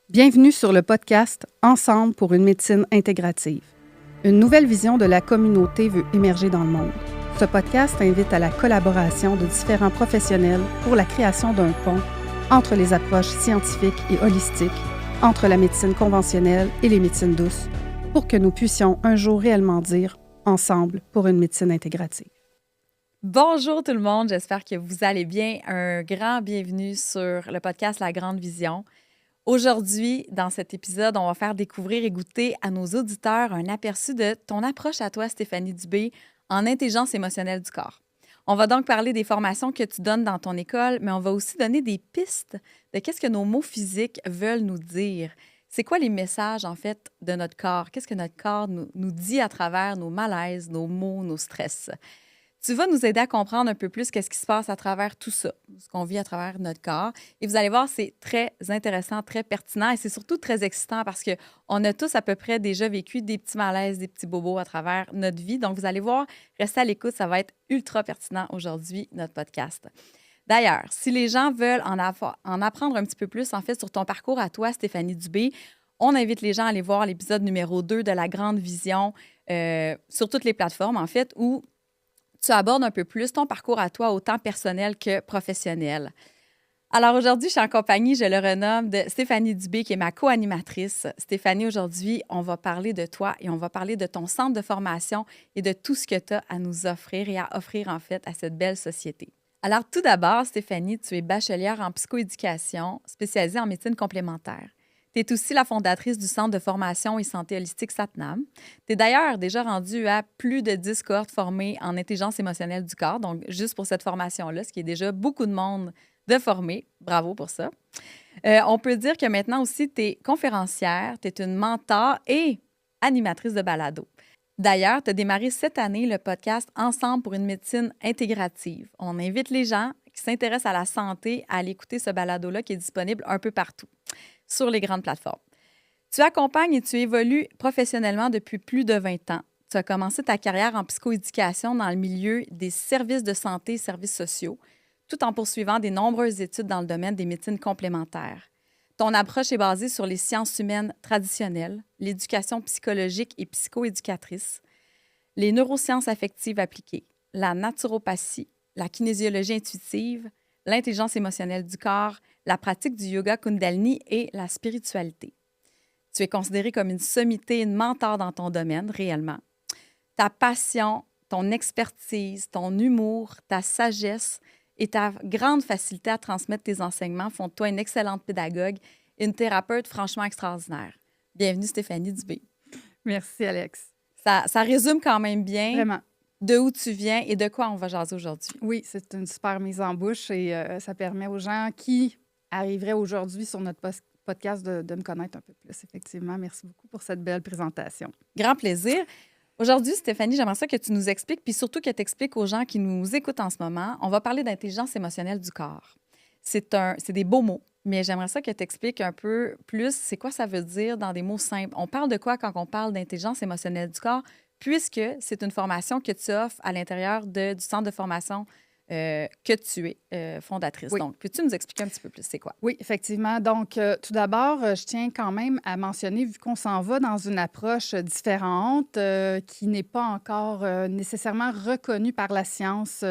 Bienvenue sur le podcast Ensemble pour une médecine intégrative. Une nouvelle vision de la communauté veut émerger dans le monde. Ce podcast invite à la collaboration de différents professionnels pour la création d'un pont entre les approches scientifiques et holistiques, entre la médecine conventionnelle et les médecines douces, pour que nous puissions un jour réellement dire Ensemble pour une médecine intégrative. Bonjour tout le monde, j'espère que vous allez bien. Un grand bienvenue sur le podcast La Grande Vision. Aujourd'hui, dans cet épisode, on va faire découvrir et goûter à nos auditeurs un aperçu de ton approche à toi, Stéphanie Dubé, en intelligence émotionnelle du corps. On va donc parler des formations que tu donnes dans ton école, mais on va aussi donner des pistes de qu'est-ce que nos mots physiques veulent nous dire. C'est quoi les messages, en fait, de notre corps? Qu'est-ce que notre corps nous dit à travers nos malaises, nos maux, nos stress? Tu vas nous aider à comprendre un peu plus qu'est-ce qui se passe à travers tout ça, ce qu'on vit à travers notre corps. Et vous allez voir, c'est très intéressant, très pertinent et c'est surtout très excitant parce qu'on a tous à peu près déjà vécu des petits malaises, des petits bobos à travers notre vie. Donc, vous allez voir, restez à l'écoute, ça va être ultra pertinent aujourd'hui, notre podcast. D'ailleurs, si les gens veulent en apprendre un petit peu plus, en fait, sur ton parcours à toi, Stéphanie Dubé, on invite les gens à aller voir l'épisode numéro 2 de La Grande Vision sur toutes les plateformes, en fait, où tu abordes un peu plus ton parcours à toi, autant personnel que professionnel. Alors aujourd'hui, je suis en compagnie, je le renomme, de Stéphanie Dubé, qui est ma co-animatrice. Stéphanie, aujourd'hui, on va parler de toi et on va parler de ton centre de formation et de tout ce que tu as à nous offrir et à offrir, en fait, à cette belle société. Alors tout d'abord, Stéphanie, tu es bachelière en psychoéducation, spécialisée en médecine complémentaire. Tu es aussi la fondatrice du Centre de formation et santé holistique SATNAM. Tu es d'ailleurs déjà rendue à plus de 10 cohortes formées en intelligence émotionnelle du corps, donc juste pour cette formation-là, ce qui est déjà beaucoup de monde de former. Bravo pour ça. On peut dire que maintenant aussi, tu es conférencière, tu es une mentor et animatrice de balado. D'ailleurs, tu as démarré cette année le podcast Ensemble pour une médecine intégrative. On invite les gens qui s'intéressent à la santé à aller écouter ce balado-là qui est disponible un peu partout sur les grandes plateformes. Tu accompagnes et tu évolues professionnellement depuis plus de 20 ans. Tu as commencé ta carrière en psychoéducation dans le milieu des services de santé et services sociaux, tout en poursuivant des nombreuses études dans le domaine des médecines complémentaires. Ton approche est basée sur les sciences humaines traditionnelles, l'éducation psychologique et psychoéducatrice, les neurosciences affectives appliquées, la naturopathie, la kinésiologie intuitive, l'intelligence émotionnelle du corps, la pratique du yoga Kundalini et la spiritualité. Tu es considérée comme une sommité, une mentor dans ton domaine, réellement. Ta passion, ton expertise, ton humour, ta sagesse et ta grande facilité à transmettre tes enseignements font de toi une excellente pédagogue et une thérapeute franchement extraordinaire. Bienvenue, Stéphanie Dubé. Merci, Alex. Ça résume quand même bien Vraiment. de où tu viens et de quoi on va jaser aujourd'hui. Oui, c'est une super mise en bouche et ça permet aux gens qui arriveraient aujourd'hui sur notre podcast de me connaître un peu plus. Effectivement, merci beaucoup pour cette belle présentation. Grand plaisir. Aujourd'hui, Stéphanie, j'aimerais ça que tu nous expliques, puis surtout que tu expliques aux gens qui nous écoutent en ce moment. On va parler d'intelligence émotionnelle du corps. C'est des beaux mots, mais j'aimerais ça que tu expliques un peu plus c'est quoi ça veut dire dans des mots simples. On parle de quoi quand on parle d'intelligence émotionnelle du corps, puisque c'est une formation que tu offres à l'intérieur du centre de formation que tu es fondatrice. Oui. Donc, peux-tu nous expliquer un petit peu plus c'est quoi? Oui, effectivement. Donc, tout d'abord, je tiens quand même à mentionner, vu qu'on s'en va dans une approche différente qui n'est pas encore nécessairement reconnue par la science.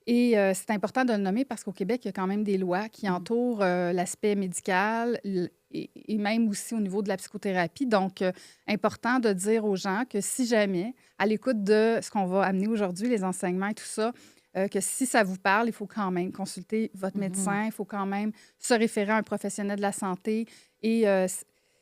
C'est important de le nommer parce qu'au Québec, il y a quand même des lois qui entourent l'aspect médical et même aussi au niveau de la psychothérapie. Donc, important de dire aux gens que si jamais, à l'écoute de ce qu'on va amener aujourd'hui, les enseignements et tout ça, que si ça vous parle, il faut quand même consulter votre médecin, il faut quand même se référer à un professionnel de la santé. Et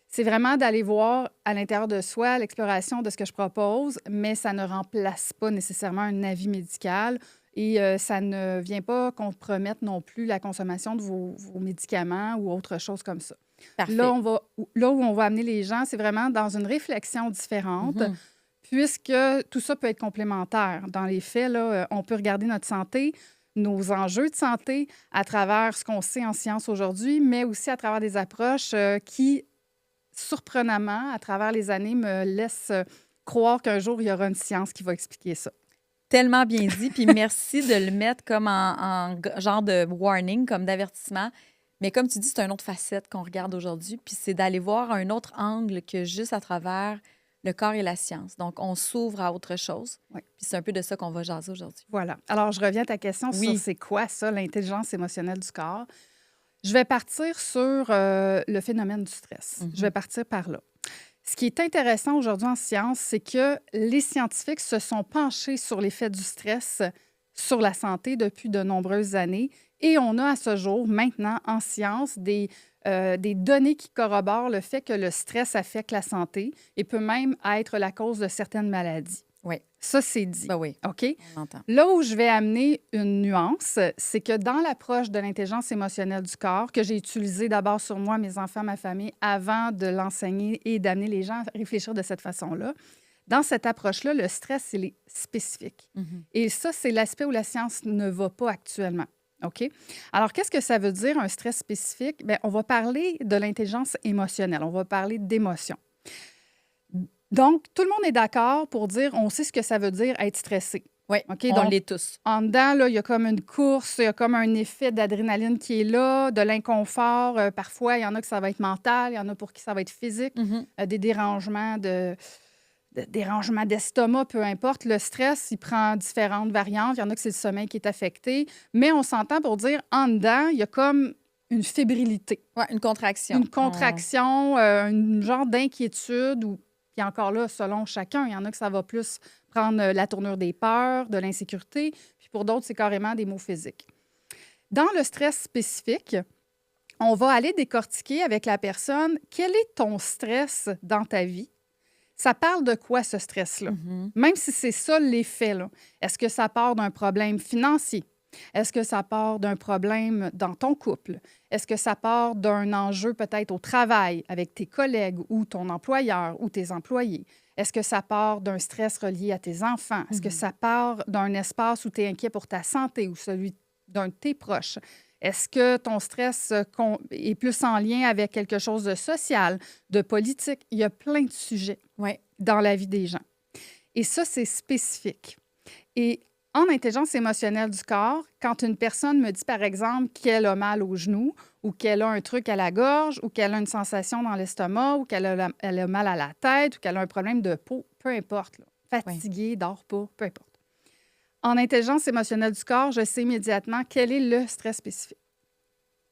c'est vraiment d'aller voir à l'intérieur de soi l'exploration de ce que je propose, mais ça ne remplace pas nécessairement un avis médical et ça ne vient pas compromettre non plus la consommation de vos médicaments ou autre chose comme ça. Parfait. Là où on va amener les gens, c'est vraiment dans une réflexion différente. Puisque tout ça peut être complémentaire. Dans les faits, là, on peut regarder notre santé, nos enjeux de santé à travers ce qu'on sait en science aujourd'hui, mais aussi à travers des approches qui, surprenamment, à travers les années, me laissent croire qu'un jour, il y aura une science qui va expliquer ça. Tellement bien dit, puis merci de le mettre comme en genre de warning, comme d'avertissement. Mais comme tu dis, c'est une autre facette qu'on regarde aujourd'hui, puis c'est d'aller voir un autre angle que juste à travers le corps et la science. Donc, on s'ouvre à autre chose. Oui. Puis c'est un peu de ça qu'on va jaser aujourd'hui. Voilà. Alors, je reviens à ta question sur Oui. c'est quoi ça, l'intelligence émotionnelle du corps. Je vais partir sur le phénomène du stress. Je vais partir par là. Ce qui est intéressant aujourd'hui en science, c'est que les scientifiques se sont penchés sur l'effet du stress sur la santé depuis de nombreuses années. Et on a à ce jour, maintenant, en science, des données qui corroborent le fait que le stress affecte la santé et peut même être la cause de certaines maladies. Oui. Ça, c'est dit. Ben oui, OK? on entend. Là où je vais amener une nuance, c'est que dans l'approche de l'intelligence émotionnelle du corps, que j'ai utilisée d'abord sur moi, mes enfants, ma famille, avant de l'enseigner et d'amener les gens à réfléchir de cette façon-là, dans cette approche-là, le stress, il est spécifique. Et ça, c'est l'aspect où la science ne va pas actuellement. OK? Alors, qu'est-ce que ça veut dire, un stress spécifique? Bien, on va parler de l'intelligence émotionnelle. On va parler d'émotion. Donc, tout le monde est d'accord pour dire, on sait ce que ça veut dire être stressé. Oui, OK? on Donc, l'est tous. en dedans, là, il y a comme une course, il y a comme un effet d'adrénaline qui est là, de l'inconfort. Parfois, il y en a que ça va être mental, il y en a pour qui ça va être physique, des dérangements dérangements d'estomac, peu importe. Le stress, il prend différentes variantes. Il y en a que c'est le sommeil qui est affecté. Mais on s'entend pour dire, en dedans, il y a comme une fébrilité. Oui, une contraction. Une contraction, un genre d'inquiétude ou puis encore là, selon chacun, il y en a que ça va plus prendre la tournure des peurs, de l'insécurité, puis pour d'autres, c'est carrément des maux physiques. Dans le stress spécifique, on va aller décortiquer avec la personne quel est ton stress dans ta vie. Ça parle de quoi, ce stress-là? Même si c'est ça l'effet, là. Est-ce que ça part d'un problème financier? Est-ce que ça part d'un problème dans ton couple? Est-ce que ça part d'un enjeu peut-être au travail avec tes collègues ou ton employeur ou tes employés? Est-ce que ça part d'un stress relié à tes enfants? Est-ce que ça part d'un espace où tu es inquiet pour ta santé ou celui d'un de tes proches? Est-ce que ton stress est plus en lien avec quelque chose de social, de politique? Il y a plein de sujets dans la vie des gens. Et ça, c'est spécifique. Et en intelligence émotionnelle du corps, quand une personne me dit, par exemple, qu'elle a mal au genou ou qu'elle a un truc à la gorge ou qu'elle a une sensation dans l'estomac ou qu'elle a mal à la tête ou qu'elle a un problème de peau, peu importe, là, fatiguée, dort pas, peu importe. En intelligence émotionnelle du corps, je sais immédiatement quel est le stress spécifique.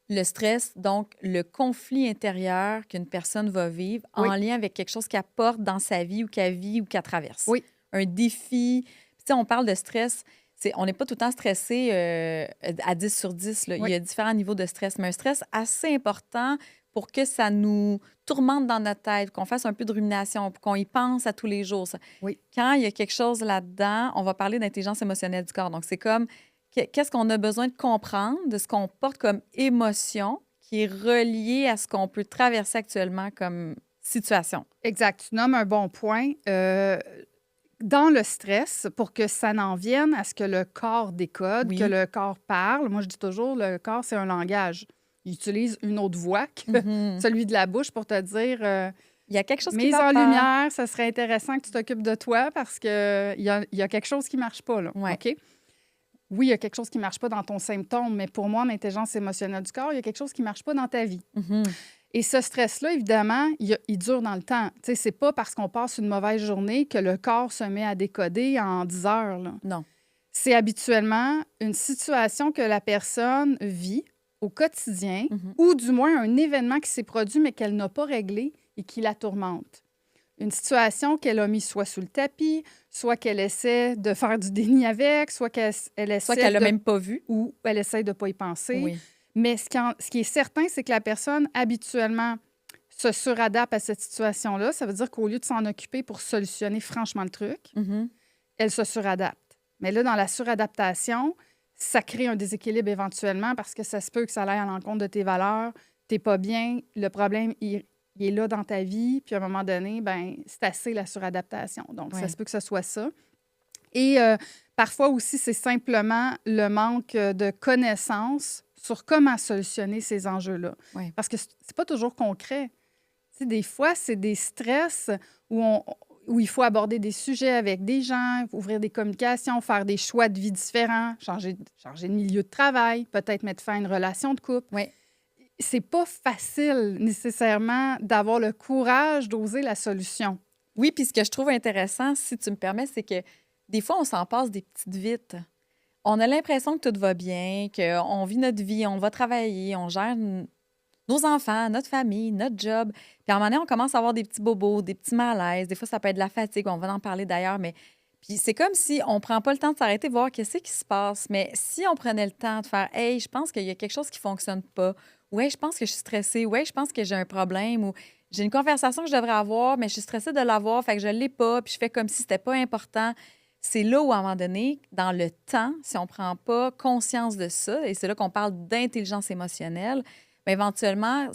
Le stress, donc le conflit intérieur qu'une personne va vivre en lien avec quelque chose qu'elle porte dans sa vie ou qu'elle vit ou qu'elle traverse. Oui. Un défi. Tu sais, on parle de stress. On n'est pas tout le temps stressé à 10 sur 10. Là. Il y a différents niveaux de stress, mais un stress assez important pour que ça nous tourmente dans notre tête, qu'on fasse un peu de rumination, pour qu'on y pense à tous les jours. Quand il y a quelque chose là-dedans, on va parler d'intelligence émotionnelle du corps. Donc, c'est comme qu'est-ce qu'on a besoin de comprendre de ce qu'on porte comme émotion qui est relié à ce qu'on peut traverser actuellement comme situation. Exact. Tu nommes un bon point. Dans le stress, pour que ça n'en vienne à ce que le corps décode, que le corps parle, moi, je dis toujours, le corps, c'est un langage. Il utilise une autre voix que celui de la bouche pour te dire il y a quelque chose qui mise va en pas. lumière, ça serait intéressant que tu t'occupes de toi parce qu'il y a quelque chose qui ne marche pas. Là. OK? Oui, il y a quelque chose qui ne marche pas dans ton symptôme, mais pour moi, en intelligence émotionnelle du corps, il y a quelque chose qui ne marche pas dans ta vie. Et ce stress-là, évidemment, il dure dans le temps. Tu sais, c'est pas parce qu'on passe une mauvaise journée que le corps se met à décoder en 10 heures. Là. Non. C'est habituellement une situation que la personne vit au quotidien ou du moins un événement qui s'est produit mais qu'elle n'a pas réglé et qui la tourmente. Une situation qu'elle a mis soit sous le tapis, soit qu'elle essaie de faire du déni avec, soit qu'elle essaie soit qu'elle l'a même pas vu. Ou elle essaie de ne pas y penser. Oui. Mais ce qui est certain, c'est que la personne, habituellement, se suradapte à cette situation-là. Ça veut dire qu'au lieu de s'en occuper pour solutionner franchement le truc, elle se suradapte. Mais là, dans la suradaptation, ça crée un déséquilibre éventuellement parce que ça se peut que ça aille à l'encontre de tes valeurs. Tu n'es pas bien, le problème, il est là dans ta vie, puis à un moment donné, ben c'est assez la suradaptation. Donc, ça se peut que ce soit ça. Et parfois aussi, c'est simplement le manque de connaissances sur comment solutionner ces enjeux-là. Parce que c'est pas toujours concret. Tu sais, des fois, c'est des stress où il faut aborder des sujets avec des gens, ouvrir des communications, faire des choix de vie différents, changer de milieu de travail, peut-être mettre fin à une relation de couple. c'est pas facile nécessairement d'avoir le courage d'oser la solution. Oui, puis ce que je trouve intéressant, si tu me permets, c'est que des fois, on s'en passe des petites vites. On a l'impression que tout va bien, qu'on vit notre vie, on va travailler, on gère nos enfants, notre famille, notre job. Puis à un moment donné, on commence à avoir des petits bobos, des petits malaises. Des fois, ça peut être de la fatigue. On va en parler d'ailleurs, mais puis c'est comme si on prend pas le temps de s'arrêter, voir qu'est-ce qui se passe. Mais si on prenait le temps de faire, hey, je pense qu'il y a quelque chose qui fonctionne pas. Ouais, je pense que je suis stressée. Ouais, je pense que j'ai un problème. Ou j'ai une conversation que je devrais avoir, mais je suis stressée de l'avoir, fait que je l'ai pas. Puis je fais comme si c'était pas important. C'est là où, à un moment donné, dans le temps, si on prend pas conscience de ça, et c'est là qu'on parle d'intelligence émotionnelle, bien, éventuellement,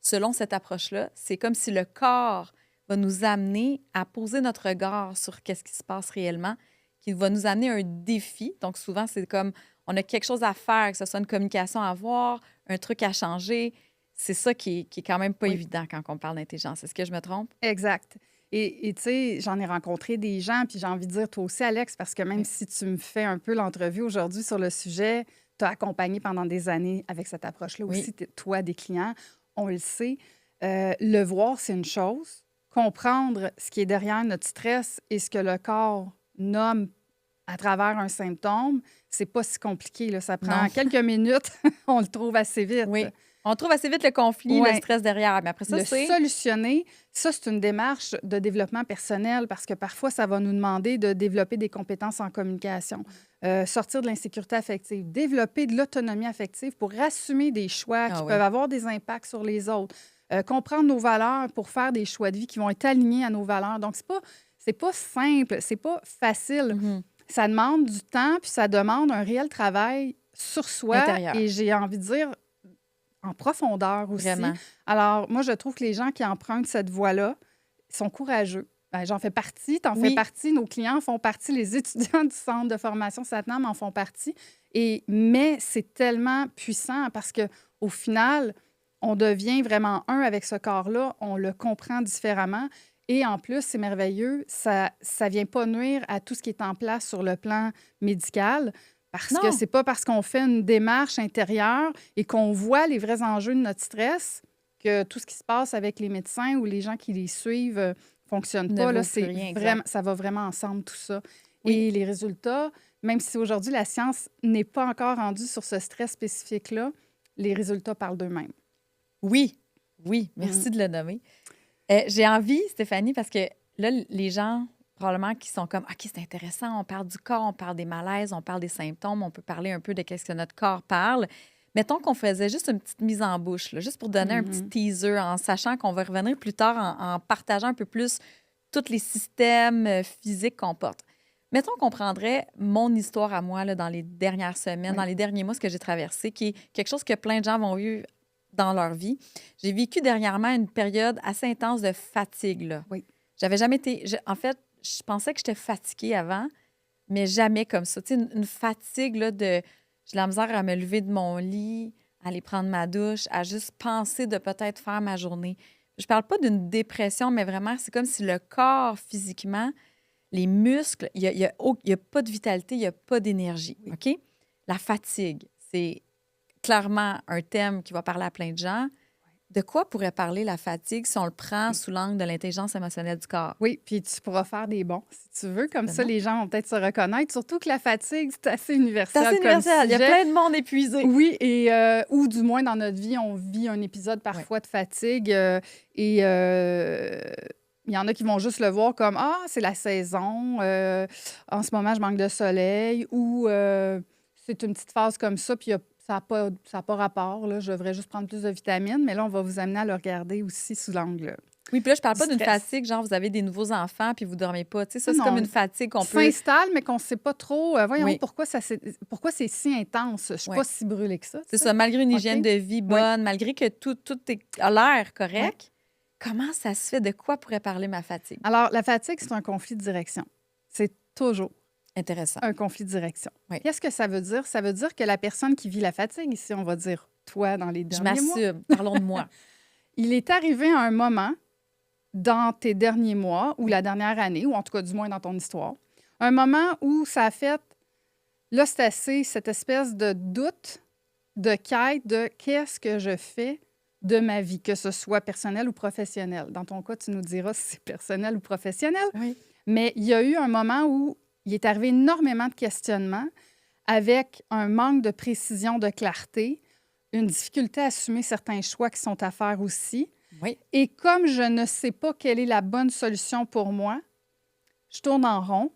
selon cette approche-là, c'est comme si le corps va nous amener à poser notre regard sur qu'est-ce qui se passe réellement, qui va nous amener un défi. Donc, souvent, c'est comme on a quelque chose à faire, que ce soit une communication à avoir, un truc à changer. C'est ça qui est quand même pas Oui. évident quand on parle d'intelligence. Est-ce que je me trompe? Exact. Et tu sais, j'en ai rencontré des gens, puis j'ai envie de dire toi aussi, Alex, parce que même Oui. si tu me fais un peu l'entrevue aujourd'hui sur le sujet, tu as accompagné pendant des années avec cette approche-là Oui. aussi, toi, des clients, on le sait. Le voir, c'est une chose. Comprendre ce qui est derrière notre stress et ce que le corps nomme à travers un symptôme, c'est pas si compliqué, là. Ça prend Non. quelques minutes, on le trouve assez vite. Oui. On trouve assez vite le conflit, le Ouais. stress derrière. Mais après ça, Le c'est... solutionner, ça, c'est une démarche de développement personnel parce que parfois, ça va nous demander de développer des compétences en communication, sortir de l'insécurité affective, développer de l'autonomie affective pour assumer des choix qui Ah oui. peuvent avoir des impacts sur les autres, comprendre nos valeurs pour faire des choix de vie qui vont être alignés à nos valeurs. Donc, c'est pas simple, c'est pas facile. Mhm. Ça demande du temps, puis ça demande un réel travail sur soi. Intérieur. Et j'ai envie de dire en profondeur aussi. Vraiment. Alors, moi, je trouve que les gens qui empruntent cette voie-là sont courageux. Ben, j'en fais partie, t'en Oui. fais partie, nos clients en font partie, les étudiants du centre de formation Satnam en font partie. Mais c'est tellement puissant parce que au final, on devient vraiment un avec ce corps-là, on le comprend différemment. Et en plus, c'est merveilleux, ça ne vient pas nuire à tout ce qui est en place sur le plan médical. Parce que Non. c'est pas parce qu'on fait une démarche intérieure et qu'on voit les vrais enjeux de notre stress que tout ce qui se passe avec les médecins ou les gens qui les suivent fonctionne Ne pas. Là, vaut plus c'est rien, exact. vraiment, ça va vraiment ensemble, tout ça. Oui. Et les résultats, même si aujourd'hui la science n'est pas encore rendue sur ce stress spécifique-là, les résultats parlent d'eux-mêmes. Oui, oui, merci de le nommer. J'ai envie, Stéphanie, parce que là, les gens, probablement, qui sont comme, OK, c'est intéressant, on parle du corps, on parle des malaises, on parle des symptômes, on peut parler un peu de ce que notre corps parle. Mettons qu'on faisait juste une petite mise en bouche, là, juste pour donner un petit teaser, en sachant qu'on va revenir plus tard en partageant un peu plus tous les systèmes physiques qu'on porte. Mettons qu'on prendrait mon histoire à moi là, dans les dernières semaines, dans les derniers mois, ce que j'ai traversé, qui est quelque chose que plein de gens vont eu dans leur vie. J'ai vécu dernièrement une période assez intense de fatigue. Là. Oui. J'avais jamais été... en fait, je pensais que j'étais fatiguée avant, mais jamais comme ça. Tu sais, une fatigue là, de... J'ai la misère à me lever de mon lit, à aller prendre ma douche, à juste penser de peut-être faire ma journée. Je parle pas d'une dépression, mais vraiment, c'est comme si le corps, physiquement, les muscles, il y a pas de vitalité, il n'y a pas d'énergie. Oui. OK? La fatigue, c'est clairement un thème qui va parler à plein de gens. De quoi pourrait parler la fatigue si on le prend sous l'angle de l'intelligence émotionnelle du corps? Oui, puis tu pourras faire des bons, si tu veux. Comme ça, Vraiment? les gens vont peut-être se reconnaître. Surtout que la fatigue, c'est assez universel. C'est assez comme universel. Il y a sujet. plein de monde épuisé. Oui, ou du moins dans notre vie, on vit un épisode parfois de fatigue. Il y en a qui vont juste le voir comme « Ah, c'est la saison, en ce moment, je manque de soleil » ou c'est une petite phase comme ça, puis ça n'a pas rapport, là, je devrais juste prendre plus de vitamines. » Mais là, on va vous amener à le regarder aussi sous l'angle. Oui, puis là, je parle pas Du d'une stress. fatigue, genre vous avez des nouveaux enfants puis vous dormez pas. Tu sais, ça, c'est Non, comme une fatigue qu'on qui peut... s'installe, mais qu'on ne sait pas trop. Voyons, Oui. pourquoi c'est si intense? Je ne suis Oui. pas si brûlée que ça. tu C'est sais. ça, malgré une OK. hygiène de vie bonne, malgré que tout a l'air correct, comment ça se fait? De quoi pourrait parler ma fatigue? Alors, la fatigue, c'est un conflit de direction. C'est toujours Intéressant. un conflit de direction. Oui. Qu'est-ce que ça veut dire? Ça veut dire que la personne qui vit la fatigue, ici, on va dire toi dans les Je derniers mois, m'assume. Parlons de moi. il est arrivé à un moment dans tes derniers mois ou la dernière année, ou en tout cas du moins dans ton histoire, un moment où ça a fait, là c'est assez, cette espèce de doute de quête de qu'est-ce que je fais de ma vie, que ce soit personnel ou professionnel. Dans ton cas, tu nous diras si c'est personnel ou professionnel. Oui. Mais il y a eu un moment où il est arrivé énormément de questionnements avec un manque de précision, de clarté, une difficulté à assumer certains choix qui sont à faire aussi. Oui. Et comme je ne sais pas quelle est la bonne solution pour moi, je tourne en rond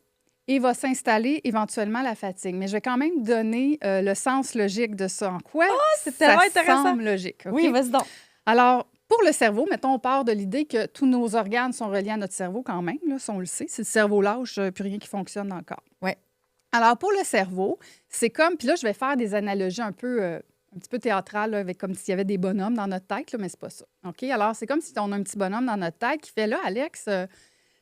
et va s'installer éventuellement la fatigue. Mais je vais quand même donner le sens logique de ça. En quoi C'est ça tellement intéressant. semble logique. Oui, OK? vas-y donc. Alors, pour le cerveau, mettons, on part de l'idée que tous nos organes sont reliés à notre cerveau quand même, là, si on le sait. Si le cerveau lâche, plus rien qui fonctionne dans le corps. Ouais. Alors, pour le cerveau, c'est comme... Puis là, je vais faire des analogies un petit peu théâtrales, là, avec comme s'il y avait des bonhommes dans notre tête, là, mais c'est pas ça. OK? Alors, c'est comme si on a un petit bonhomme dans notre tête qui fait, là, Alex,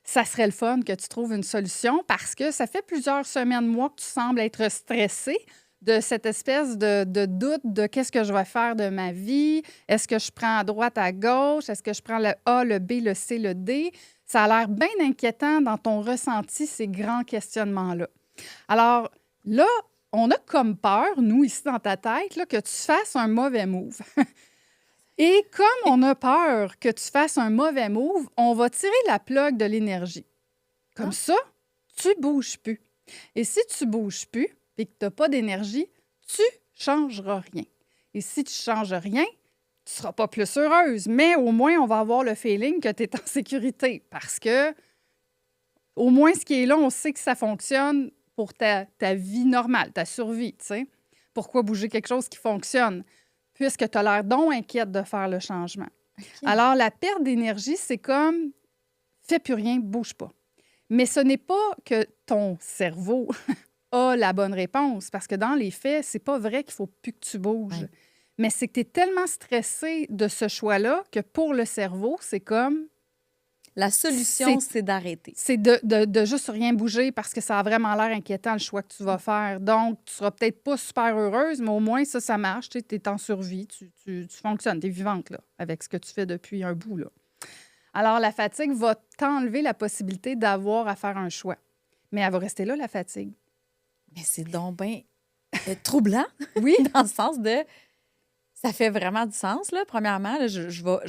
ça serait le fun que tu trouves une solution parce que ça fait plusieurs semaines, mois que tu sembles être stressé de cette espèce de doute de qu'est-ce que je vais faire de ma vie. Est-ce que je prends à droite, à gauche? Est-ce que je prends le A, le B, le C, le D? Ça a l'air bien inquiétant dans ton ressenti, ces grands questionnements-là. Alors là, on a comme peur, nous, ici dans ta tête, là, que tu fasses un mauvais move. Et comme on a peur que tu fasses un mauvais move, on va tirer la plug de l'énergie. Comme ça, tu ne bouges plus. Et si tu ne bouges plus et que tu n'as pas d'énergie, tu ne changeras rien. Et si tu ne changes rien, tu ne seras pas plus heureuse, mais au moins, on va avoir le feeling que tu es en sécurité parce que, au moins, ce qui est là, on sait que ça fonctionne pour ta vie normale, ta survie, tu sais. Pourquoi bouger quelque chose qui fonctionne? Puisque tu as l'air donc inquiète de faire le changement. OK. Alors, la perte d'énergie, c'est comme « fais plus rien, bouge pas ». Mais ce n'est pas que ton cerveau a la bonne réponse, parce que dans les faits, c'est pas vrai qu'il faut plus que tu bouges. Ouais. Mais c'est que tu es tellement stressé de ce choix-là que pour le cerveau, c'est comme... La solution, C'est- c'est d'arrêter. C'est de juste rien bouger parce que ça a vraiment l'air inquiétant, le choix que tu vas faire. Donc, tu seras peut-être pas super heureuse, mais au moins, ça marche. Tu es en survie, tu fonctionnes, tu es vivante là, avec ce que tu fais depuis un bout. Là. Alors, la fatigue va t'enlever la possibilité d'avoir à faire un choix. Mais elle va rester là, la fatigue. Mais c'est donc bien troublant, Oui, dans le sens de... Ça fait vraiment du sens, là. Premièrement, là, je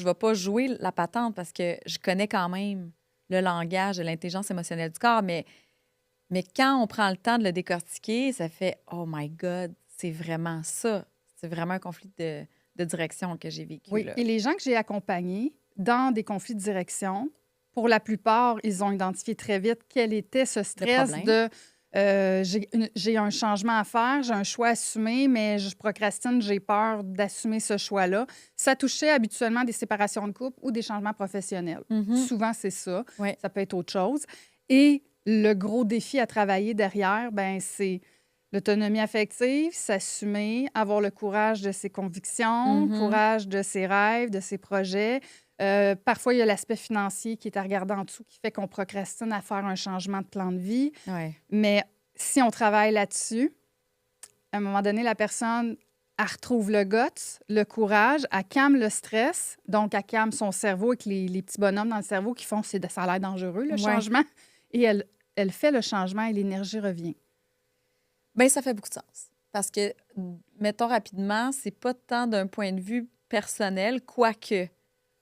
vais pas jouer la patente parce que je connais quand même le langage de l'intelligence émotionnelle du corps, mais quand on prend le temps de le décortiquer, ça fait « Oh my God, c'est vraiment ça. » C'est vraiment un conflit de direction que j'ai vécu, oui. là. Et les gens que j'ai accompagnés dans des conflits de direction, pour la plupart, ils ont identifié très vite quel était ce stress problème. de j'ai un changement à faire, j'ai un choix à assumer, mais je procrastine, j'ai peur d'assumer ce choix-là. Ça touchait habituellement des séparations de couple ou des changements professionnels. Mhm. Souvent, c'est ça. Ouais. Ça peut être autre chose. Et le gros défi à travailler derrière, ben c'est l'autonomie affective, s'assumer, avoir le courage de ses convictions, Mhm. courage de ses rêves, de ses projets. Parfois, il y a l'aspect financier qui est à regarder en dessous qui fait qu'on procrastine à faire un changement de plan de vie. Ouais. Mais si on travaille là-dessus, à un moment donné, la personne, elle retrouve le guts, le courage, elle calme le stress, donc elle calme son cerveau avec les petits bonhommes dans le cerveau qui font ça a l'air dangereux, le Ouais. changement. Et elle fait le changement et l'énergie revient. Bien, ça fait beaucoup de sens. Parce que, mettons rapidement, c'est pas tant d'un point de vue personnel, quoique,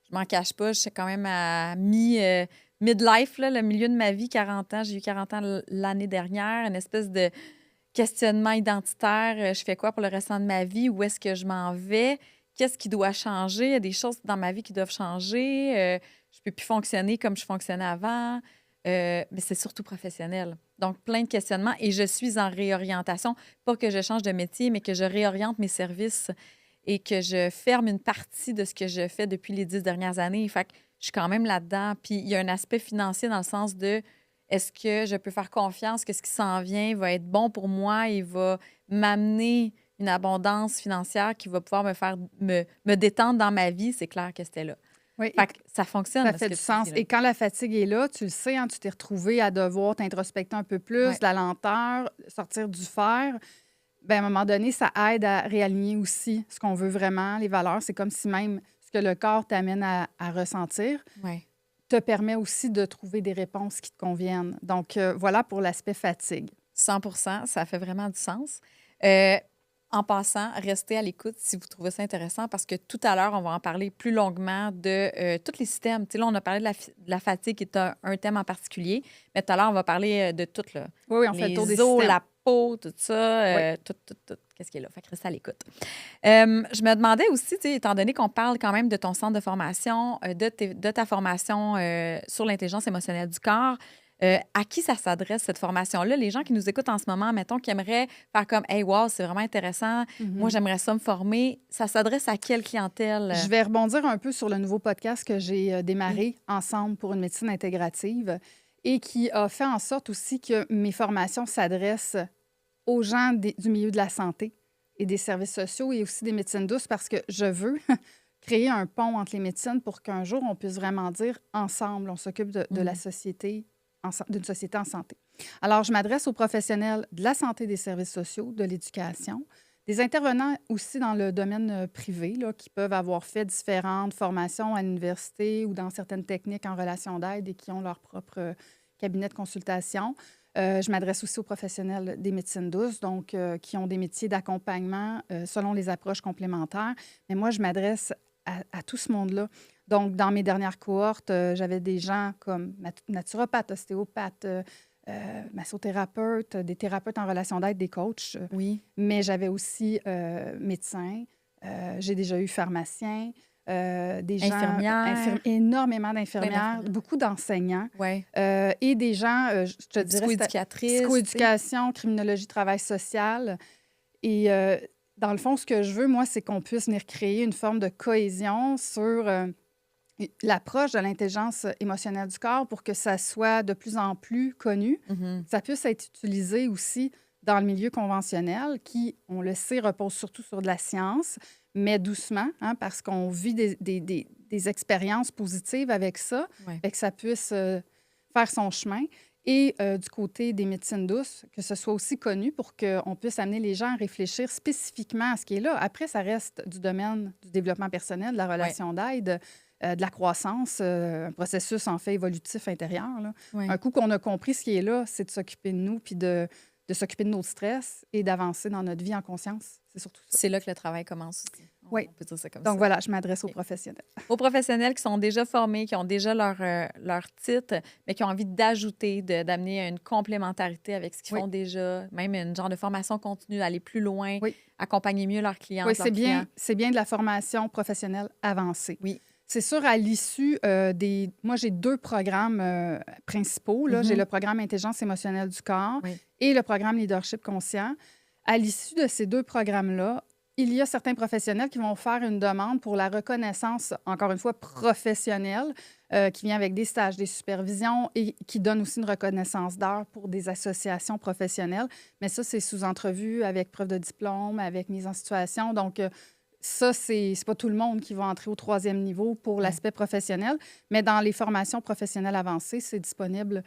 je m'en cache pas, je suis quand même à midlife, là, le milieu de ma vie, 40 ans. J'ai eu 40 ans l'année dernière, une espèce de questionnement identitaire. Je fais quoi pour le restant de ma vie? Où est-ce que je m'en vais? Qu'est-ce qui doit changer? Il y a des choses dans ma vie qui doivent changer. Je peux plus fonctionner comme je fonctionnais avant. Mais c'est surtout professionnel. Donc, plein de questionnements. Et je suis en réorientation. Pas que je change de métier, mais que je réoriente mes services et que je ferme une partie de ce que je fais depuis les 10 dernières années. Fait que je suis quand même là-dedans. Puis, il y a un aspect financier dans le sens de est-ce que je peux faire confiance que ce qui s'en vient va être bon pour moi et va m'amener une abondance financière qui va pouvoir me faire me détendre dans ma vie? C'est clair que c'était là. Oui, Fait que ça fonctionne. ça ce fait que du tu sens. dis, là. Et quand la fatigue est là, tu le sais, hein, tu t'es retrouvé à devoir t'introspecter un peu plus, Ouais. la lenteur, sortir du fer. Bien, à un moment donné, ça aide à réaligner aussi ce qu'on veut vraiment, les valeurs. C'est comme si même ce que le corps t'amène à ressentir Ouais. te permet aussi de trouver des réponses qui te conviennent. Donc, voilà pour l'aspect fatigue. 100 ça fait vraiment du sens. Euh, En passant, restez à l'écoute si vous trouvez ça intéressant parce que tout à l'heure, on va en parler plus longuement de tous les systèmes. Tu sais, là, on a parlé de la fatigue qui est un thème en particulier, mais tout à l'heure, on va parler de tout, là. Oui, oui, on fait le tour des Les os, systèmes. la peau, tout ça, Oui. tout. Qu'est-ce qui est là? Fait que restez à l'écoute. Je me demandais aussi, tu sais, étant donné qu'on parle quand même de ton centre de formation, de ta formation sur l'intelligence émotionnelle du corps, à qui ça s'adresse, cette formation-là? Les gens qui nous écoutent en ce moment, mettons, qui aimeraient faire comme Hey, wow, c'est vraiment intéressant. Moi, j'aimerais ça me former. Ça s'adresse à quelle clientèle? Je vais rebondir un peu sur le nouveau podcast que j'ai Oui. démarré ensemble pour une médecine intégrative et qui a fait en sorte aussi que mes formations s'adressent aux gens du milieu de la santé et des services sociaux et aussi des médecines douces parce que je veux créer un pont entre les médecines pour qu'un jour, on puisse vraiment dire ensemble, on s'occupe de la société, d'une société en santé. Alors, je m'adresse aux professionnels de la santé, des services sociaux, de l'éducation, des intervenants aussi dans le domaine privé là, qui peuvent avoir fait différentes formations à l'université ou dans certaines techniques en relation d'aide et qui ont leur propre cabinet de consultation. Je m'adresse aussi aux professionnels des médecines douces, donc qui ont des métiers d'accompagnement selon les approches complémentaires. Mais moi, je m'adresse à tout ce monde-là. Donc, dans mes dernières cohortes, j'avais des gens comme naturopathes, ostéopathes, massothérapeutes, des thérapeutes en relation d'aide, des coachs. Oui. Mais j'avais aussi médecins. J'ai déjà eu pharmaciens, des gens... Infirmière. énormément d'infirmières, d'infirmières. beaucoup d'enseignants. Oui. Et des gens, je te dirais... Psychoéducatrice. Psychoéducation, criminologie, travail social. Et dans le fond, ce que je veux, moi, c'est qu'on puisse venir créer une forme de cohésion sur l'approche de l'intelligence émotionnelle du corps pour que ça soit de plus en plus connu. Ça puisse être utilisé aussi dans le milieu conventionnel qui, on le sait, repose surtout sur de la science, mais doucement, hein, parce qu'on vit des expériences positives avec ça, et que ça puisse faire son chemin. Et du côté des médecines douces, que ce soit aussi connu pour qu'on puisse amener les gens à réfléchir spécifiquement à ce qui est là. Après, ça reste du domaine du développement personnel, de la relation d'aide, de la croissance, un processus en fait évolutif intérieur. Là. Un coup qu'on a compris ce qui est là, c'est de s'occuper de nous puis de s'occuper de nos stress et d'avancer dans notre vie en conscience. C'est surtout ça. C'est là que le travail commence aussi. Oui. On peut dire ça comme Donc ça. voilà, je m'adresse aux professionnels. Aux professionnels qui sont déjà formés, qui ont déjà leur titre, mais qui ont envie d'ajouter, d'amener une complémentarité avec ce qu'ils font déjà, même une genre de formation continue, aller plus loin, accompagner mieux leurs clients. Oui, c'est bien de la formation professionnelle avancée. Oui. C'est sûr, à l'issue Moi, j'ai 2 programmes principaux. Là. J'ai le programme Intelligence émotionnelle du corps et le programme Leadership conscient. À l'issue de ces 2 programmes-là, il y a certains professionnels qui vont faire une demande pour la reconnaissance, encore une fois, professionnelle, qui vient avec des stages, des supervisions et qui donne aussi une reconnaissance d'heures pour des associations professionnelles. Mais ça, c'est sous entrevue, avec preuve de diplôme, avec mise en situation. Donc, ça, c'est pas tout le monde qui va entrer au 3e niveau pour l'aspect professionnel. Mais dans les formations professionnelles avancées, c'est disponible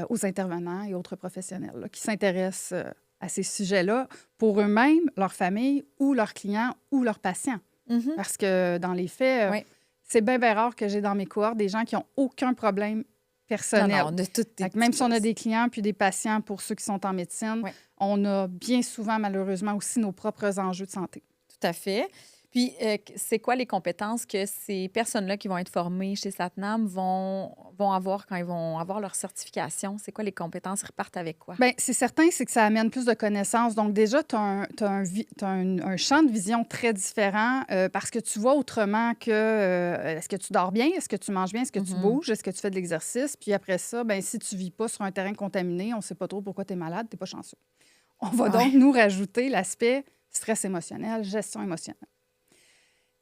aux intervenants et autres professionnels là, qui s'intéressent à ces sujets-là pour eux-mêmes, leur famille ou leurs clients ou leurs patients. Parce que dans les faits, c'est bien rare que j'ai dans mes cohortes des gens qui n'ont aucun problème personnel. Non, de toutes tes même si on a des clients puis des patients pour ceux qui sont en médecine, on a bien souvent, malheureusement, aussi nos propres enjeux de santé. Tout à fait. Puis, c'est quoi les compétences que ces personnes-là qui vont être formées chez Satnam vont avoir quand ils vont avoir leur certification? C'est quoi les compétences? Ils repartent avec quoi? Bien, c'est certain, c'est que ça amène plus de connaissances. Donc, déjà, tu as un champ de vision très différent parce que tu vois autrement que est-ce que tu dors bien? Est-ce que tu manges bien? Est-ce que tu bouges? Est-ce que tu fais de l'exercice? Puis après ça, bien, si tu ne vis pas sur un terrain contaminé, on ne sait pas trop pourquoi tu es malade, tu n'es pas chanceux. On va donc nous rajouter l'aspect stress émotionnel, gestion émotionnelle.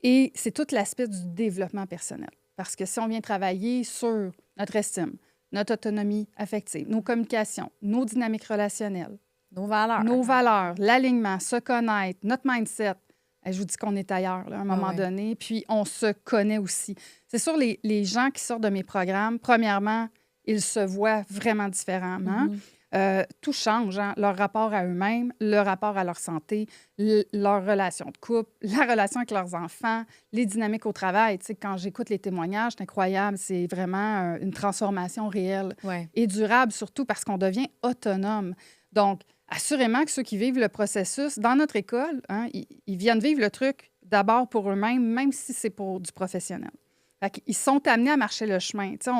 Et c'est tout l'aspect du développement personnel. Parce que si on vient travailler sur notre estime, notre autonomie affective, nos communications, nos dynamiques relationnelles, nos valeurs, l'alignement, se connaître, notre mindset, je vous dis qu'on est ailleurs là, à un moment donné, puis on se connaît aussi. C'est sûr, les gens qui sortent de mes programmes, premièrement, ils se voient vraiment différemment. Tout change, hein? Leur rapport à eux-mêmes, leur rapport à leur santé, leur relation de couple, la relation avec leurs enfants, les dynamiques au travail. Tu sais, quand j'écoute les témoignages, c'est incroyable. C'est vraiment une transformation réelle et durable, surtout parce qu'on devient autonome. Donc, assurément que ceux qui vivent le processus, dans notre école, hein, ils viennent vivre le truc d'abord pour eux-mêmes, même si c'est pour du professionnel. Fait qu'ils sont amenés à marcher le chemin. Tu sais,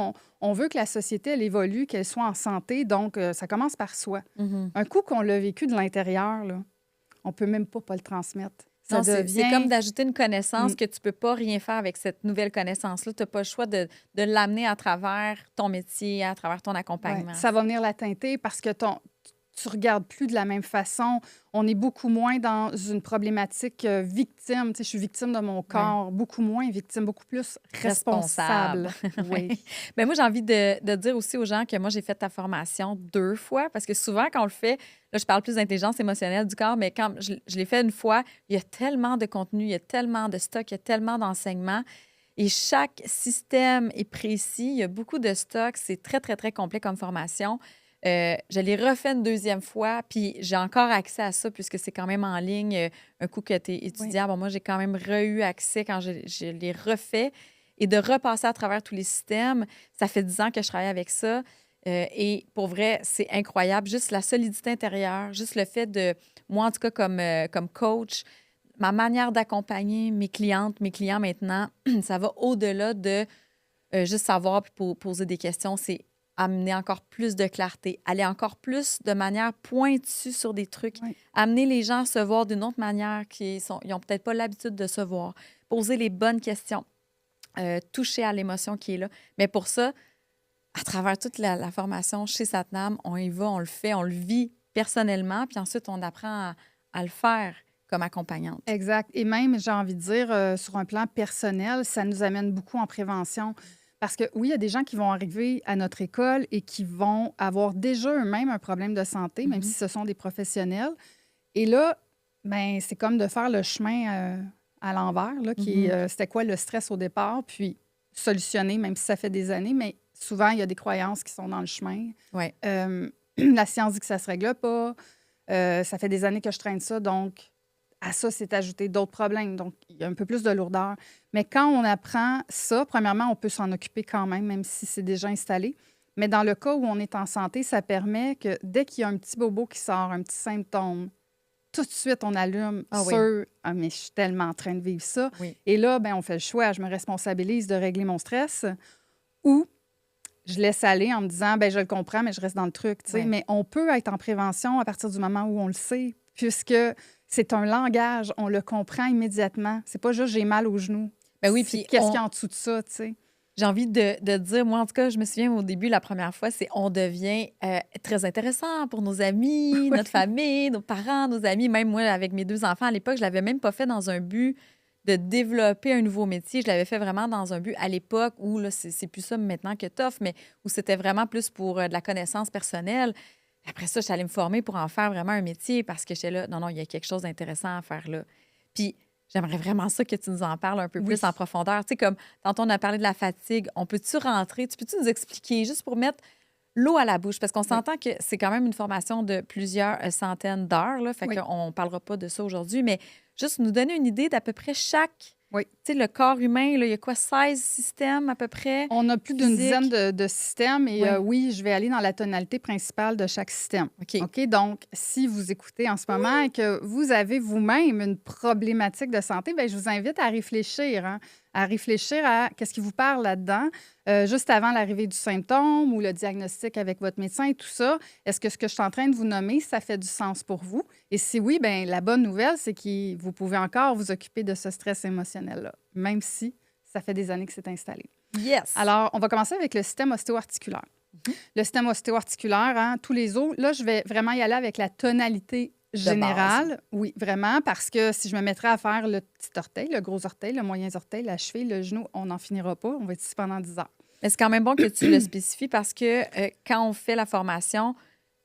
on veut que la société, elle évolue, qu'elle soit en santé, donc ça commence par soi. Un coup qu'on l'a vécu de l'intérieur, là, on peut même pas le transmettre. Ça Non, c'est devient... comme d'ajouter une connaissance Mm. que tu peux pas rien faire avec cette nouvelle connaissance-là. Tu n'as pas le choix de l'amener à travers ton métier, à travers ton Ouais, accompagnement. ça va venir la teinter parce que tu regardes plus de la même façon. On est beaucoup moins dans une problématique victime. Tu sais, je suis victime de mon Ouais. corps, beaucoup moins victime, beaucoup plus responsable. Oui. Oui. Ben moi, j'ai envie de dire aussi aux gens que moi, j'ai fait ta formation 2 fois parce que souvent, quand on le fait, là, je parle plus d'intelligence émotionnelle du corps, mais quand je l'ai fait une fois, il y a tellement de contenu, il y a tellement de stock, il y a tellement d'enseignements. Et chaque système est précis. Il y a beaucoup de stock. C'est très, très, très complet comme formation. Je l'ai refait une 2e fois, puis j'ai encore accès à ça puisque c'est quand même en ligne. Un coup que tu es étudiant, bon, moi, j'ai quand même eu accès quand je l'ai refait. Et de repasser à travers tous les systèmes, ça fait 10 ans que je travaille avec ça. Et pour vrai, c'est incroyable. Juste la solidité intérieure, juste le fait de, moi en tout cas comme coach, ma manière d'accompagner mes clientes, mes clients maintenant, ça va au-delà de juste savoir puis poser des questions. C'est amener encore plus de clarté, aller encore plus de manière pointue sur des trucs, Oui. amener les gens à se voir d'une autre manière ils n'ont peut-être pas l'habitude de se voir, poser les bonnes questions, toucher à l'émotion qui est là. Mais pour ça, à travers toute la formation chez Satnam, on y va, on le fait, on le vit personnellement, puis ensuite, on apprend à le faire comme accompagnante. Exact. Et même, j'ai envie de dire, sur un plan personnel, ça nous amène beaucoup en prévention. Parce que oui, il y a des gens qui vont arriver à notre école et qui vont avoir déjà eux-mêmes un problème de santé, même si ce sont des professionnels. Et là, ben, c'est comme de faire le chemin à l'envers, là, qui est, c'était quoi le stress au départ, puis solutionner, même si ça fait des années, mais souvent, il y a des croyances qui sont dans le chemin. Ouais. La science dit que ça ne se règle pas. Ça fait des années que je traîne ça, donc à ça, c'est ajouté d'autres problèmes. Donc, il y a un peu plus de lourdeur. Mais quand on apprend ça, premièrement, on peut s'en occuper quand même si c'est déjà installé. Mais dans le cas où on est en santé, ça permet que dès qu'il y a un petit bobo qui sort, un petit symptôme, tout de suite, on allume sur « Ah, mais je suis tellement en train de vivre ça. Oui. » Et là, ben, on fait le choix. Je me responsabilise de régler mon stress ou je laisse aller en me disant « ben je le comprends, mais je reste dans le truc. » Oui. Mais on peut être en prévention à partir du moment où on le sait, puisque c'est un langage, on le comprend immédiatement. C'est pas juste « j'ai mal au genou ». Ben oui, C'est puis qu'est-ce qu'il y a en dessous de ça, tu sais? J'ai envie de dire, moi, en tout cas, je me souviens au début, la première fois, c'est on devient très intéressant pour nos amis, notre famille, nos parents, nos amis. Même moi, avec mes 2 enfants à l'époque, je l'avais même pas fait dans un but de développer un nouveau métier. Je l'avais fait vraiment dans un but à l'époque où, là, c'est plus ça maintenant que t'offres, mais où c'était vraiment plus pour de la connaissance personnelle. Après ça, je suis allée me former pour en faire vraiment un métier parce que j'étais là, non, il y a quelque chose d'intéressant à faire là. Puis, j'aimerais vraiment ça que tu nous en parles un peu plus en profondeur. Tu sais, comme tantôt, on a parlé de la fatigue. On peut-tu rentrer? Tu peux-tu nous expliquer juste pour mettre l'eau à la bouche? Parce qu'on s'entend que c'est quand même une formation de plusieurs centaines d'heures. Là, fait qu'on ne parlera pas de ça aujourd'hui, mais juste nous donner une idée d'à peu près chaque... Oui. Tu sais, le corps humain, là, il y a quoi, 16 systèmes à peu près? On a plus d'une physique? dizaine de systèmes et Oui. je vais aller dans la tonalité principale de chaque système. OK. Donc, si vous écoutez en ce moment et que vous avez vous-même une problématique de santé, bien, je vous invite à réfléchir, à réfléchir à qu'est-ce qui vous parle là-dedans, juste avant l'arrivée du symptôme ou le diagnostic avec votre médecin et tout ça. Est-ce que ce que je suis en train de vous nommer, ça fait du sens pour vous? Et si oui, bien, la bonne nouvelle, c'est que vous pouvez encore vous occuper de ce stress émotionnel-là, même si ça fait des années que c'est installé. Yes! Alors, on va commencer avec le système ostéo-articulaire. Le système ostéo-articulaire, tous les os, là, je vais vraiment y aller avec la tonalité générale. Oui, vraiment, parce que si je me mettrais à faire le petit orteil, le gros orteil, le moyen orteil, la cheville, le genou, on n'en finira pas. On va être ici pendant 10 heures. Mais c'est quand même bon que tu le spécifies parce que quand on fait la formation,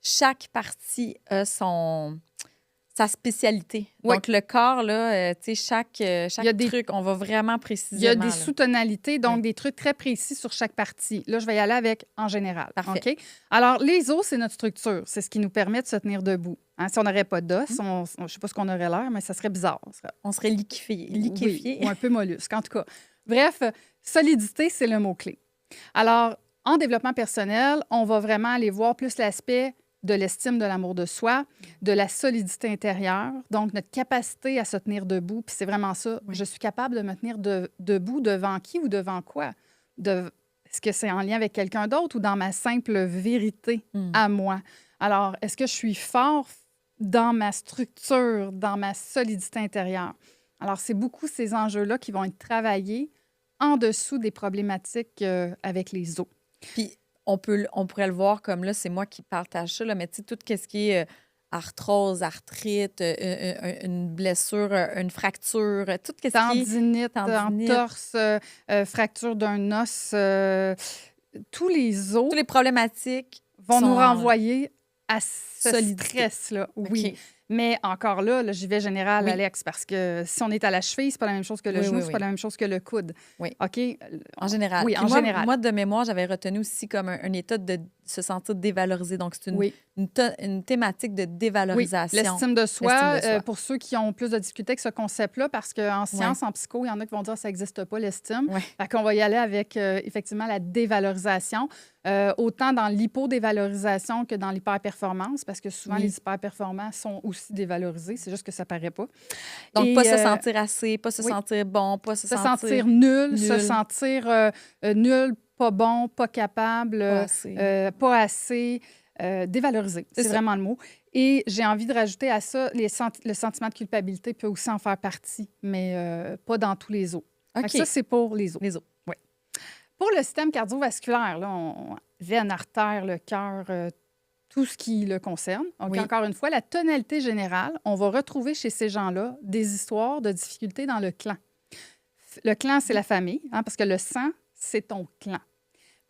chaque partie a sa spécialité. Oui. Donc, le corps, là, tu sais, chaque truc, on va vraiment précisément. Il y a des sous-tonalités, donc des trucs très précis sur chaque partie. Là, je vais y aller avec en général. Parfait. OK? Alors, les os, c'est notre structure. C'est ce qui nous permet de se tenir debout. Si on n'aurait pas d'os, je ne sais pas ce qu'on aurait l'air, mais ça serait bizarre. On serait liquéfié. Oui, ou un peu mollusque, en tout cas. Bref, solidité, c'est le mot-clé. Alors, en développement personnel, on va vraiment aller voir plus l'aspect de l'estime, de l'amour de soi, de la solidité intérieure, donc notre capacité à se tenir debout. Puis c'est vraiment ça. Oui. Je suis capable de me tenir debout devant qui ou devant quoi? Est-ce que c'est en lien avec quelqu'un d'autre ou dans ma simple vérité à moi? Alors, est-ce que je suis fort dans ma structure, dans ma solidité intérieure? Alors, c'est beaucoup ces enjeux-là qui vont être travaillés en dessous des problématiques avec les os. Puis, on pourrait le voir comme là, c'est moi qui partage ça, là, mais tu sais, tout ce qui est arthrose, arthrite, une blessure, une fracture, tout ce qui est Tendinite, tendinite, entorse, fracture d'un os, tous les os toutes les problématiques vont nous sont renvoyer à ce solidité. stress-là. Oui. OK. Mais encore là, j'y vais général, Oui. Alex, parce que si on est à la cheville, c'est pas la même chose que le genou, c'est pas la même chose que le coude. Oui. OK? En général. Oui, Puis en général. Moi, de mémoire, j'avais retenu aussi comme un état de se sentir dévalorisé. Donc, c'est une thématique de dévalorisation. Oui, l'estime de soi, L'estime de soi. pour ceux qui ont plus de difficultés avec ce concept-là, parce qu'en sciences, en psycho, il y en a qui vont dire que ça n'existe pas, l'estime. Ouais. Fait qu'on va y aller avec, effectivement, la dévalorisation, autant dans l'hypodévalorisation que dans l'hyperperformance, parce que souvent, les hyperperformants sont aussi dévalorisés, c'est juste que ça paraît pas. Donc, pas se sentir assez, pas se sentir bon, pas se sentir nul, se sentir nul, pas bon, pas capable, pas assez, dévalorisé. C'est vraiment le mot. Et j'ai envie de rajouter à ça, le sentiment de culpabilité peut aussi en faire partie, mais pas dans tous les os. OK. Ça, c'est pour les os. Les os. Oui. Pour le système cardiovasculaire, là, veine, artère, le cœur, tout ce qui le concerne. Donc, encore une fois, la tonalité générale, on va retrouver chez ces gens-là des histoires de difficultés dans le clan. Le clan, c'est la famille, hein, parce que le sang, c'est ton clan.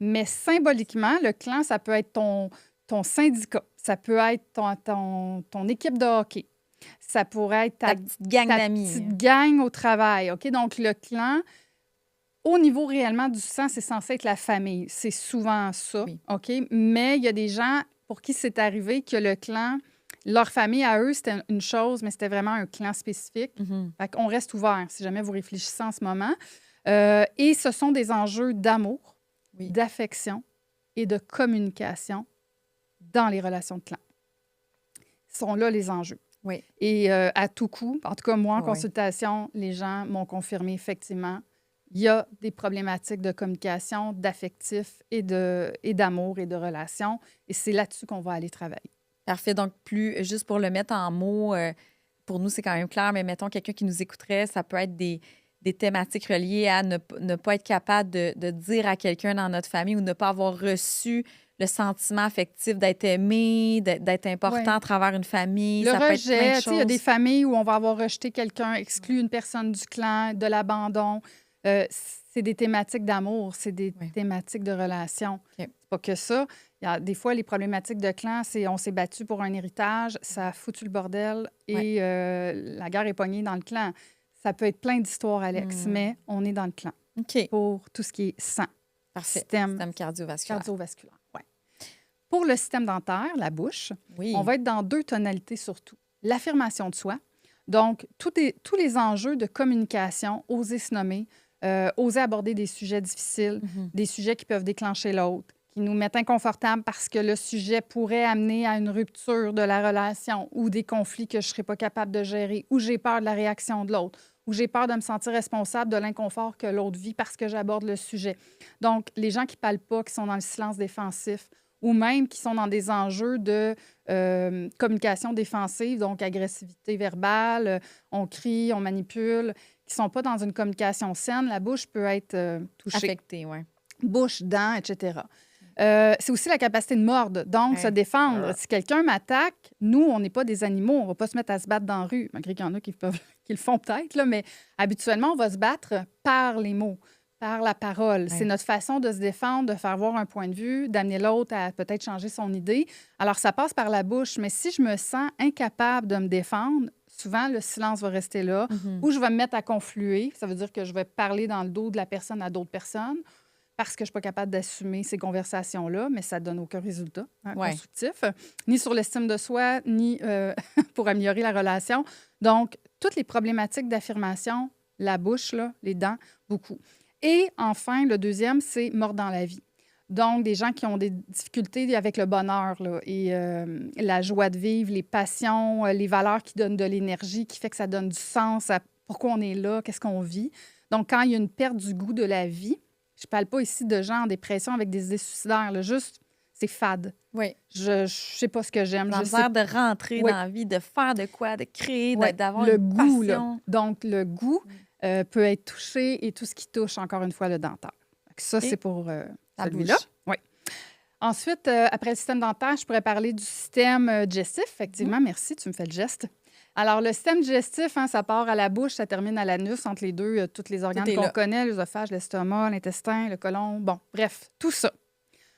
Mais symboliquement, le clan, ça peut être ton syndicat, ça peut être ton équipe de hockey, ça pourrait être ta petite gang d'amis. Petite gang au travail. OK? Donc, le clan, au niveau réellement du sang, c'est censé être la famille. C'est souvent ça. Oui. OK? Mais il y a des gens pour qui c'est arrivé que le clan, leur famille à eux, c'était une chose, mais c'était vraiment un clan spécifique. Fait qu'on reste ouvert si jamais vous réfléchissez en ce moment. Et ce sont des enjeux d'amour, d'affection et de communication dans les relations de clan. Ce sont là les enjeux. Oui. Et à tout coup, en tout cas, moi, en consultation, les gens m'ont confirmé effectivement, il y a des problématiques de communication, d'affectif et d'amour et de relations. Et c'est là-dessus qu'on va aller travailler. Parfait. Donc, juste pour le mettre en mots, pour nous, c'est quand même clair, mais mettons quelqu'un qui nous écouterait, ça peut être des thématiques reliées à ne pas être capable de dire à quelqu'un dans notre famille ou ne pas avoir reçu le sentiment affectif d'être aimé, d'être important à travers une famille. Le ça rejet, peut être plein de choses. Il y a des familles où on va avoir rejeté quelqu'un, exclu une personne du clan, de l'abandon. C'est des thématiques d'amour, c'est des thématiques de relation. C'est pas que ça. Il y a des fois, les problématiques de clan, c'est on s'est battu pour un héritage, ça a foutu le bordel et la guerre est pognée dans le clan. Ça peut être plein d'histoires, Alex, mais on est dans le clan pour tout ce qui est sang. Parfait. Système cardiovasculaire. Ouais. Pour le système dentaire, la bouche, on va être dans 2 tonalités surtout. L'affirmation de soi, donc tous les enjeux de communication, oser se nommer, oser aborder des sujets difficiles, des sujets qui peuvent déclencher l'autre, qui nous mettent inconfortables parce que le sujet pourrait amener à une rupture de la relation ou des conflits que je ne serais pas capable de gérer, ou j'ai peur de la réaction de l'autre, ou j'ai peur de me sentir responsable de l'inconfort que l'autre vit parce que j'aborde le sujet. Donc, les gens qui ne parlent pas, qui sont dans le silence défensif, ou même qui sont dans des enjeux de communication défensive, donc agressivité verbale, on crie, on manipule, qui ne sont pas dans une communication saine, la bouche peut être touchée. Affectée, oui. Bouche, dents, etc. C'est aussi la capacité de mordre, donc se défendre. Si quelqu'un m'attaque, nous, on n'est pas des animaux, on ne va pas se mettre à se battre dans la rue, malgré qu'il y en a qui le font peut-être, là, mais habituellement, on va se battre par les mots, par la parole. C'est notre façon de se défendre, de faire voir un point de vue, d'amener l'autre à peut-être changer son idée. Alors, ça passe par la bouche, mais si je me sens incapable de me défendre, souvent, le silence va rester là, ou je vais me mettre à confluer. Ça veut dire que je vais parler dans le dos de la personne à d'autres personnes parce que je ne suis pas capable d'assumer ces conversations-là, mais ça ne donne aucun résultat constructif, ni sur l'estime de soi, ni pour améliorer la relation. Donc, toutes les problématiques d'affirmation, la bouche, là, les dents, beaucoup. Et enfin, le deuxième, c'est mordre dans la vie. Donc, des gens qui ont des difficultés avec le bonheur là, et la joie de vivre, les passions, les valeurs qui donnent de l'énergie, qui fait que ça donne du sens à pourquoi on est là, qu'est-ce qu'on vit. Donc, quand il y a une perte du goût de la vie, je ne parle pas ici de gens en dépression avec des idées suicidaires, là, juste, c'est fade. Oui. Je ne sais pas ce que j'aime. Je sais L'envers de rentrer Oui. dans la vie, de faire de quoi, de créer, Ouais, d'avoir le une goût, là. passion. Donc, le goût peut être touché et tout ce qui touche, encore une fois, le dentaire. Fait que ça, Et c'est pour la celui-là. bouche. Oui. Ensuite, après le système dentaire, je pourrais parler du système digestif. Effectivement, merci, tu me fais le geste. Alors, le système digestif, hein, ça part à la bouche, ça termine à l'anus, entre les deux, tous les organes est qu'on là. connaît, l'œsophage, l'estomac, l'intestin, le côlon, bon, bref, tout ça.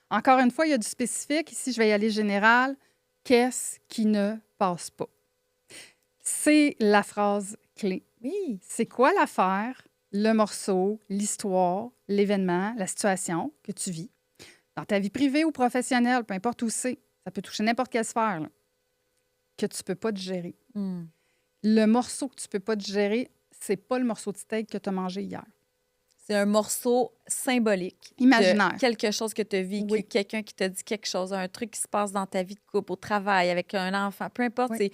Encore une fois, il y a du spécifique. Ici, je vais y aller général. Qu'est-ce qui ne passe pas? C'est la phrase clé. Oui. C'est quoi l'affaire, le morceau, l'histoire, l'événement, la situation que tu vis? Dans ta vie privée ou professionnelle, peu importe où c'est, ça peut toucher n'importe quelle sphère, là, que tu ne peux pas digérer. Mm. Le morceau que tu ne peux pas digérer, c'est pas le morceau de steak que tu as mangé hier. C'est un morceau symbolique. Imaginaire. De quelque chose que tu as vécu, Oui. quelqu'un qui t'a dit quelque chose, un truc qui se passe dans ta vie de couple, au travail, avec un enfant, peu importe, Oui. c'est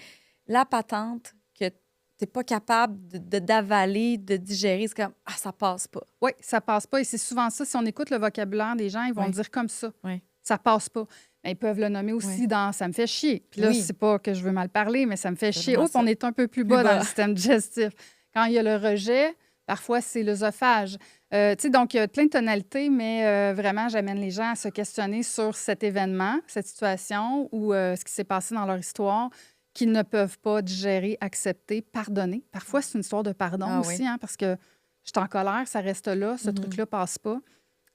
la patente que tu n'es pas capable d'avaler, de digérer. C'est comme, ah, ça passe pas. Oui, ça passe pas. Et c'est souvent ça. Si on écoute le vocabulaire des gens, ils vont Oui. dire comme ça. Oui. Ça passe pas. Mais ils peuvent le nommer aussi Oui. dans ça me fait chier. Puis là, Oui. c'est pas que je veux mal parler, mais ça me fait C'est chier. vraiment Oups, ça. on est un peu plus Plus bas dans bas. le système digestif. Quand il y a le rejet, parfois c'est l'œsophage. Tu sais, donc il y a plein de tonalités, mais vraiment, j'amène les gens à se questionner sur cet événement, cette situation ou ce qui s'est passé dans leur histoire qu'ils ne peuvent pas digérer, accepter, pardonner. Parfois, c'est une histoire de pardon Ah aussi, oui. hein, parce que je suis en colère, ça reste là, ce Mhm. truc-là passe pas.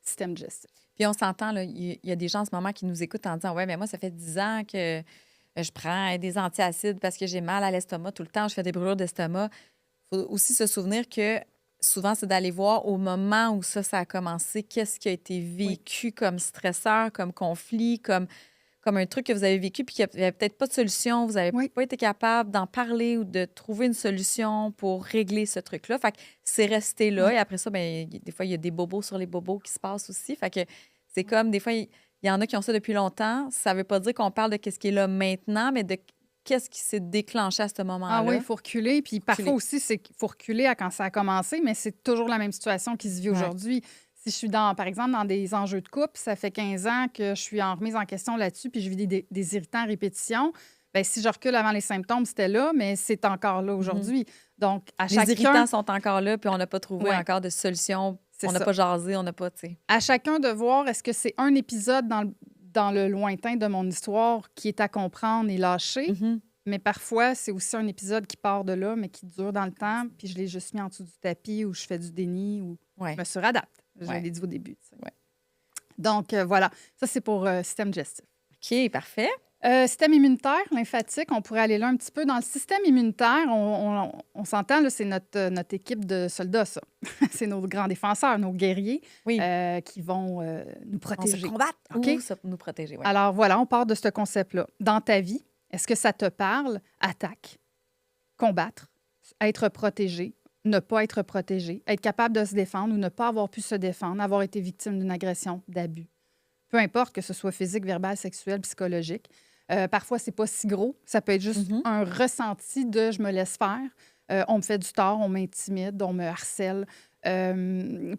Système digestif. Puis on s'entend, là, il y a des gens en ce moment qui nous écoutent en disant, ouais, mais moi, ça fait 10 ans que je prends des antiacides parce que j'ai mal à l'estomac tout le temps, je fais des brûlures d'estomac. Il faut aussi se souvenir que souvent, c'est d'aller voir au moment où ça a commencé, qu'est-ce qui a été vécu comme stresseur, comme conflit, comme un truc que vous avez vécu puis qu'il n'y avait peut-être pas de solution, vous n'avez Oui. pas été capable d'en parler ou de trouver une solution pour régler ce truc-là. Fait que c'est resté là. Oui. Et après ça, bien, des fois, il y a des bobos sur les bobos qui se passent aussi. Fait que c'est comme, des fois, il y en a qui ont ça depuis longtemps. Ça ne veut pas dire qu'on parle de qu'est-ce qui est là maintenant, mais de qu'est-ce qui s'est déclenché à ce moment-là. Ah oui, il faut reculer. Puis parfois Reculer. aussi, c'est qu'il faut reculer à quand ça a commencé, mais c'est toujours la même situation qui se vit Ouais. aujourd'hui. Si je suis, par exemple, dans des enjeux de couple, ça fait 15 ans que je suis en remise en question là-dessus, puis je vis des irritants à répétition, bien, si je recule avant les symptômes, c'était là, mais c'est encore là aujourd'hui. Donc, à Les chacun, irritants sont encore là, puis on n'a pas trouvé Ouais. encore de solution. C'est On n'a ça. pas jasé, on n'a pas, tu sais. à chacun de voir est-ce que c'est un épisode dans le lointain de mon histoire qui est à comprendre et lâcher. Mhm. Mais parfois, c'est aussi un épisode qui part de là, mais qui dure dans le temps, puis je l'ai juste mis en dessous du tapis ou je fais du déni ou Ouais. je me suradapte. Je Ouais. l'ai dit au début. tu sais. Ouais. Donc, voilà. Ça, c'est pour système digestif. OK, parfait. Système immunitaire, lymphatique, on pourrait aller là un petit peu. Dans le système immunitaire, on s'entend, là, c'est notre équipe de soldats, ça. C'est nos grands défenseurs, nos guerriers Oui. qui vont nous On protéger. se combattre OK? ou ça, nous protéger. Ouais. Alors voilà, on part de ce concept-là. Dans ta vie, est-ce que ça te parle? Attaque, combattre, être protégé, ne pas être protégé, être capable de se défendre ou ne pas avoir pu se défendre, avoir été victime d'une agression, d'abus. Peu importe que ce soit physique, verbal, sexuel, psychologique. Parfois, c'est pas si gros. Ça peut être juste Mhm. un ressenti de je me laisse faire. On me fait du tort, on m'intimide, on me harcèle.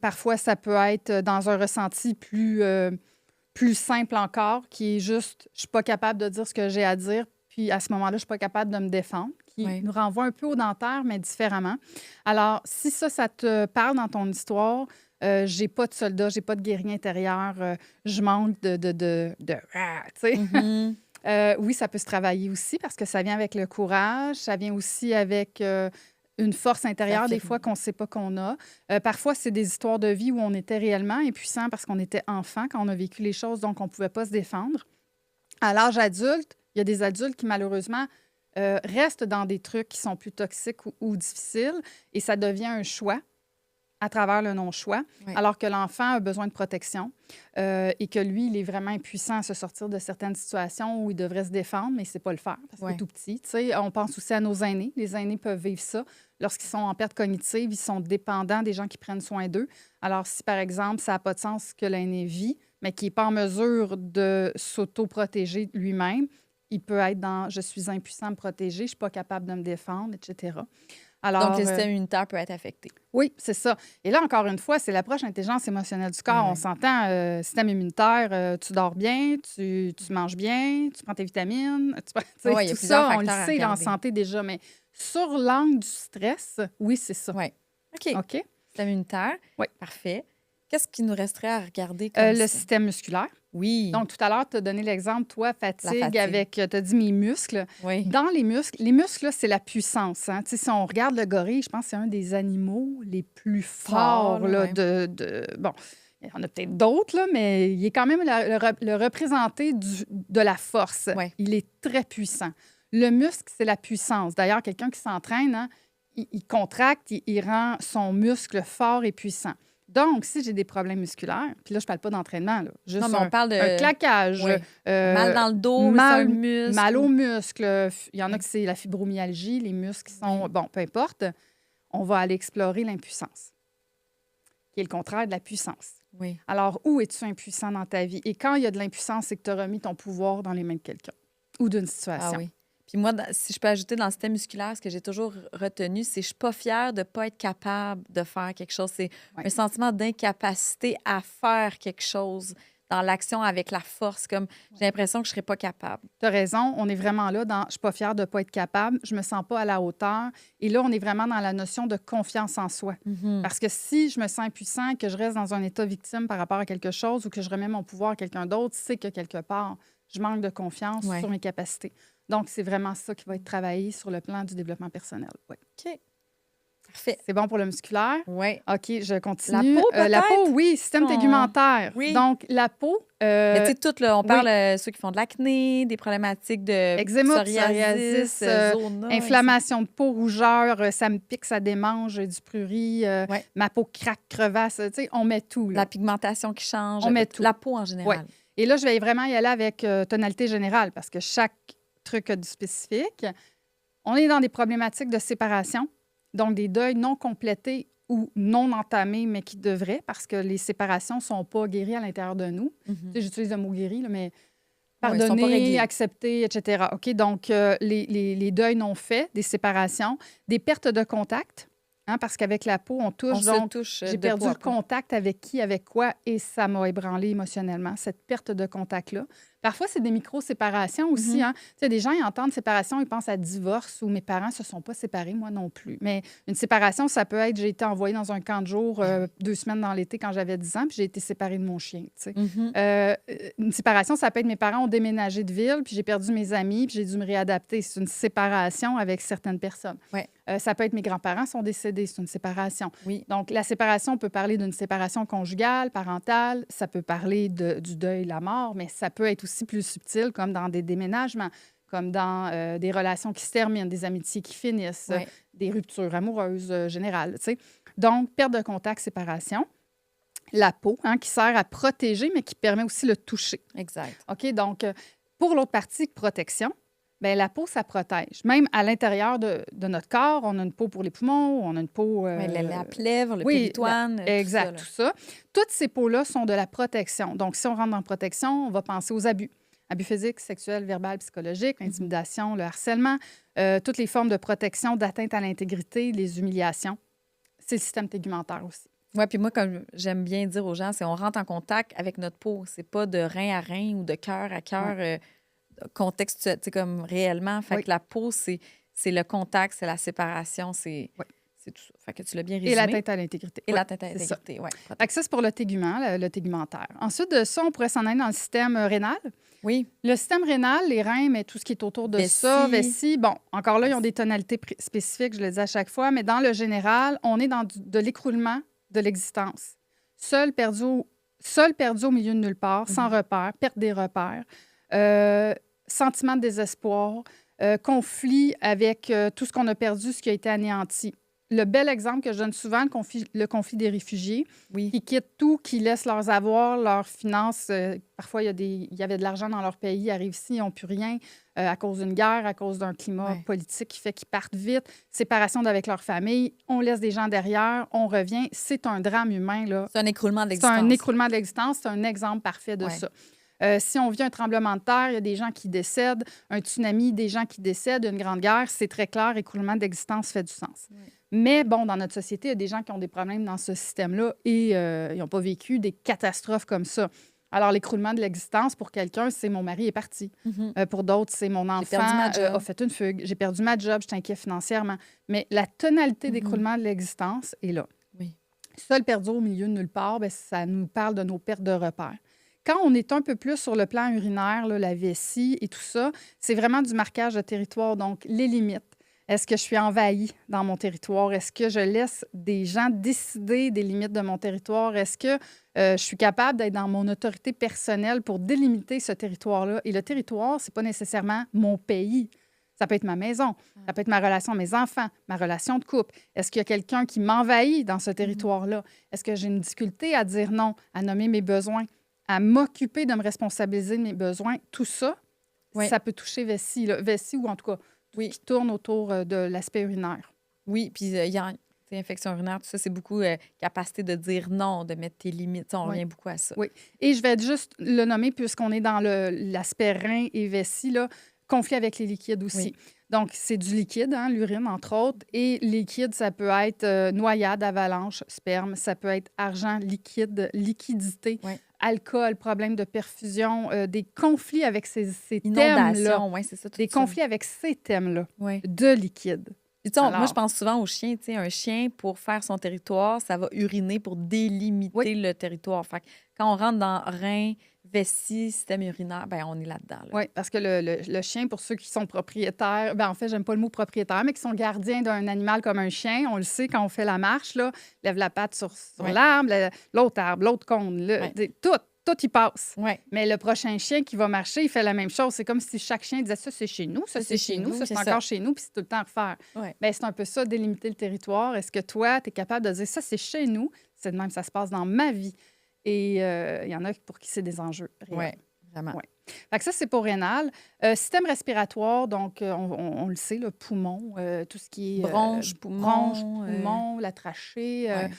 Parfois, ça peut être dans un ressenti plus simple encore, qui est juste je suis pas capable de dire ce que j'ai à dire, puis à ce moment-là, je suis pas capable de me défendre, qui Oui. nous renvoie un peu au dentaire, mais différemment. Alors, si ça te parle dans ton histoire, j'ai pas de soldat, j'ai pas de guerrier intérieur, je manque tu sais. Mhm. Oui, ça peut se travailler aussi parce que ça vient avec le courage, ça vient aussi avec une force intérieure, des S'affirmer. fois, qu'on ne sait pas qu'on a. Parfois, c'est des histoires de vie où on était réellement impuissant parce qu'on était enfant quand on a vécu les choses, donc on ne pouvait pas se défendre. À l'âge adulte, il y a des adultes qui, malheureusement, restent dans des trucs qui sont plus toxiques ou difficiles et ça devient un choix à travers le non-choix, Oui. alors que l'enfant a besoin de protection et que lui, il est vraiment impuissant à se sortir de certaines situations où il devrait se défendre, mais il ne sait pas le faire parce qu'il Ouais. est tout petit. Tu sais, on pense aussi à nos aînés. Les aînés peuvent vivre ça. Lorsqu'ils sont en perte cognitive, ils sont dépendants des gens qui prennent soin d'eux. Alors, si, par exemple, ça n'a pas de sens ce que l'aîné vit, mais qui n'est pas en mesure de s'auto-protéger lui-même, il peut être dans « je suis impuissant à me protéger, je ne suis pas capable de me défendre », etc. Alors, Donc, le système immunitaire peut être affecté. oui, c'est ça. Et là, encore une fois, c'est l'approche intelligence émotionnelle du corps. On s'entend, système immunitaire, tu dors bien, tu manges bien, tu prends tes vitamines, Oui, il y a tout plusieurs ça, on le facteurs à sait là, en regarder. santé déjà. Mais sur l'angle du stress, oui, c'est ça. Oui. OK. OK? Système immunitaire. Oui. Parfait. Qu'est-ce qui nous resterait à regarder comme Le ça? système musculaire. Oui. Donc, tout à l'heure, tu as donné l'exemple, toi, fatigue. Avec, tu as dit mes muscles. Oui. Dans les muscles, là, c'est la puissance. Hein? Tu sais, si on regarde le gorille, je pense que c'est un des animaux les plus forts là, Bon, il y en a peut-être d'autres, là, mais il est quand même le représenté de la force. Ouais. Il est très puissant. Le muscle, c'est la puissance. D'ailleurs, quelqu'un qui s'entraîne, hein, il contracte, il rend son muscle fort et puissant. Donc, si j'ai des problèmes musculaires, puis là, je ne parle pas d'entraînement, là, juste on parle de un claquage, oui. Mal dans le dos, mal, mais c'est un muscle. Mal aux muscles. Il y en a que c'est la fibromyalgie, les muscles qui sont... Bon, peu importe. On va aller explorer l'impuissance, qui est le contraire de la puissance. Oui. Alors, où es-tu impuissant dans ta vie? Et quand il y a de l'impuissance, c'est que tu as remis ton pouvoir dans les mains de quelqu'un ou d'une situation. Ah oui. Puis moi, si je peux ajouter dans le système musculaire, ce que j'ai toujours retenu, c'est que je ne suis pas fière de ne pas être capable de faire quelque chose. C'est un sentiment d'incapacité à faire quelque chose dans l'action avec la force. Comme j'ai l'impression que je ne serais pas capable. Tu as raison. On est vraiment là dans « je ne suis pas fière de ne pas être capable, je ne me sens pas à la hauteur ». Et là, on est vraiment dans la notion de confiance en soi. Parce que si je me sens impuissant, que je reste dans un état victime par rapport à quelque chose ou que je remets mon pouvoir à quelqu'un d'autre, c'est que quelque part, je manque de confiance sur mes capacités. Donc, c'est vraiment ça qui va être travaillé sur le plan du développement personnel. Ouais. OK. Parfait. C'est bon pour le musculaire? Oui. OK, je continue. La peau, peut-être? La peau, oui, système tégumentaire. Oui. Donc, la peau... Mais tu sais, tout, là, on parle de ceux qui font de l'acné, des problématiques de eczéma, psoriasis, zona, inflammation de peau, rougeur, ça me pique, ça démange, du prurit, ma peau craque, crevasse. Tu sais, on met tout. Là. La pigmentation qui change. On met tout. La peau en général. Ouais. Et là, je vais vraiment y aller avec tonalité générale parce que chaque truc a du spécifique. On est dans des problématiques de séparation, donc des deuils non complétés ou non entamés, mais qui devraient, parce que les séparations ne sont pas guéries à l'intérieur de nous. Tu sais, j'utilise le mot guéri, là, mais pardonner, accepter, etc. OK? Donc, les deuils non faits, des séparations, des pertes de contact, hein, parce qu'avec la peau, on touche. J'ai perdu le contact avec qui, avec quoi, et ça m'a ébranlé émotionnellement, cette perte de contact-là. Parfois, c'est des micro-séparations aussi. Hein. Tu sais, des gens, ils entendent séparation, ils pensent à divorce ou mes parents ne se sont pas séparés, moi non plus. Mais une séparation, ça peut être j'ai été envoyée dans un camp de jour 2 semaines dans l'été quand j'avais 10 ans, puis j'ai été séparée de mon chien. Tu sais. Une séparation, ça peut être mes parents ont déménagé de ville, puis j'ai perdu mes amis, puis j'ai dû me réadapter. C'est une séparation avec certaines personnes. Ouais. Ça peut être mes grands-parents sont décédés, c'est une séparation. Oui. Donc, la séparation peut parler d'une séparation conjugale, parentale, ça peut parler du deuil, la mort, mais ça peut être aussi plus subtil, comme dans des déménagements, comme dans des relations qui se terminent, des amitiés qui finissent, des ruptures amoureuses générales. Tu sais. Donc, perte de contact, séparation. La peau, hein, qui sert à protéger, mais qui permet aussi le toucher. Exact. OK, donc, pour l'autre partie, protection. Bien, la peau, ça protège. Même à l'intérieur de notre corps, on a une peau pour les poumons, on a une peau... la plèvre, le péritoine, exact, tout ça. Toutes ces peaux-là sont de la protection. Donc, si on rentre dans la protection, on va penser aux abus. Abus physiques, sexuels, verbal, psychologiques, l'intimidation, le harcèlement, toutes les formes de protection, d'atteinte à l'intégrité, les humiliations. C'est le système tégumentaire aussi. Oui, puis moi, comme j'aime bien dire aux gens, c'est on rentre en contact avec notre peau. C'est pas de rein à rein ou de cœur à cœur. Contexte, tu sais, comme réellement. Fait que la peau, c'est le contact, c'est la séparation, c'est tout ça. Fait que tu l'as bien résumé. Et l'atteinte à l'intégrité. Et l'atteinte à l'intégrité, oui. Fait que ça, c'est pour le tégument, le tégumentaire. Ensuite de ça, on pourrait s'en aller dans le système rénal. Oui. Le système rénal, les reins, mais tout ce qui est autour de ça, vessie. Bon, encore là, ils ont des tonalités spécifiques, je le dis à chaque fois, mais dans le général, on est dans de l'écroulement de l'existence. Seul perdu au milieu de nulle part, sans repère, perte des repères. Sentiment de désespoir, conflit avec tout ce qu'on a perdu, ce qui a été anéanti. le bel exemple que je donne souvent, le conflit des réfugiés, Oui. qui quittent tout, qui laissent leurs avoirs, leurs finances. Parfois, il y avait de l'argent dans leur pays, ils arrivent ici, ils n'ont plus rien à cause d'une guerre, à cause d'un climat Ouais. politique qui fait qu'ils partent vite. Séparation d'avec leur famille, on laisse des gens derrière, on revient. C'est un drame humain, là. C'est un écroulement de C'est un l'existence. écroulement de l'existence. C'est un exemple parfait de Ouais. ça. Si on vit un tremblement de terre, il y a des gens qui décèdent. Un tsunami, des gens qui décèdent. Une grande guerre, c'est très clair. Écroulement d'existence fait du sens. Ouais. Mais bon, dans notre société, il y a des gens qui ont des problèmes dans ce système-là et ils n'ont pas vécu des catastrophes comme ça. Alors, l'écroulement de l'existence, pour quelqu'un, c'est mon mari est parti. Pour d'autres, c'est mon enfant perdu ma job. a fait une fugue. J'ai perdu ma job, je suis inquiet financièrement. Mais la tonalité d'écroulement de l'existence est là. Oui. Seul perdu au milieu de nulle part, bien, ça nous parle de nos pertes de repères. Quand on est un peu plus sur le plan urinaire, là, la vessie et tout ça, c'est vraiment du marquage de territoire, donc les limites. Est-ce que je suis envahie dans mon territoire? Est-ce que je laisse des gens décider des limites de mon territoire? Est-ce que je suis capable d'être dans mon autorité personnelle pour délimiter ce territoire-là? Et le territoire, c'est pas nécessairement mon pays. Ça peut être ma maison, ça peut être ma relation à mes enfants, ma relation de couple. Est-ce qu'il y a quelqu'un qui m'envahit dans ce territoire-là? Est-ce que j'ai une difficulté à dire non, à nommer mes besoins, à m'occuper de me responsabiliser de mes besoins? Tout ça, Oui. ça peut toucher vessie, là. Vessie ou en tout cas tout ce qui tourne autour de l'aspect urinaire. Oui, puis il y a infection urinaire, tout ça, c'est beaucoup capacité de dire non, de mettre tes limites. Ça, on Oui. revient beaucoup à ça. Oui. Et je vais juste le nommer puisqu'on est dans l'aspect rein et vessie, là, conflit avec les liquides aussi. Oui. Donc, c'est du liquide, hein, l'urine, entre autres. Et liquide, ça peut être noyade, avalanche, sperme. Ça peut être argent, liquide, liquidité, Oui. alcool, problème de perfusion, des conflits avec ces Inondation, thèmes-là. oui, c'est ça. Tout Des ça. conflits avec ces thèmes-là Oui. de liquide. Puis, tu sais, moi, Alors- je pense souvent aux chiens. Tu sais, un chien, pour faire son territoire, ça va uriner pour délimiter Oui. le territoire. Fait que quand on rentre dans rein, vessie, système urinaire, ben on est là-dedans. Là. Oui, parce que le chien, pour ceux qui sont propriétaires, ben en fait, j'aime pas le mot propriétaire, mais qui sont gardiens d'un animal comme un chien, on le sait quand on fait la marche, là, lève la patte sur Ouais. l'arbre, l'autre arbre, l'autre cône, Ouais. tout y passe. Oui. Mais le prochain chien qui va marcher, il fait la même chose. C'est comme si chaque chien disait ça, c'est chez nous, ça, c'est chez nous, ça, c'est c'est encore ça. chez nous, puis c'est tout le temps à refaire. Ouais. Bien, c'est un peu ça, délimiter le territoire. Est-ce que toi, tu es capable de dire ça, c'est chez nous, c'est de même, ça se passe dans ma vie. Et il y en a pour qui c'est des enjeux réels. Oui, vraiment. Ouais. Fait que ça, c'est pour rénal. Système respiratoire, donc on le sait, le poumon, tout ce qui est Bronche, bronche, poumon, poumon, la trachée, ouais.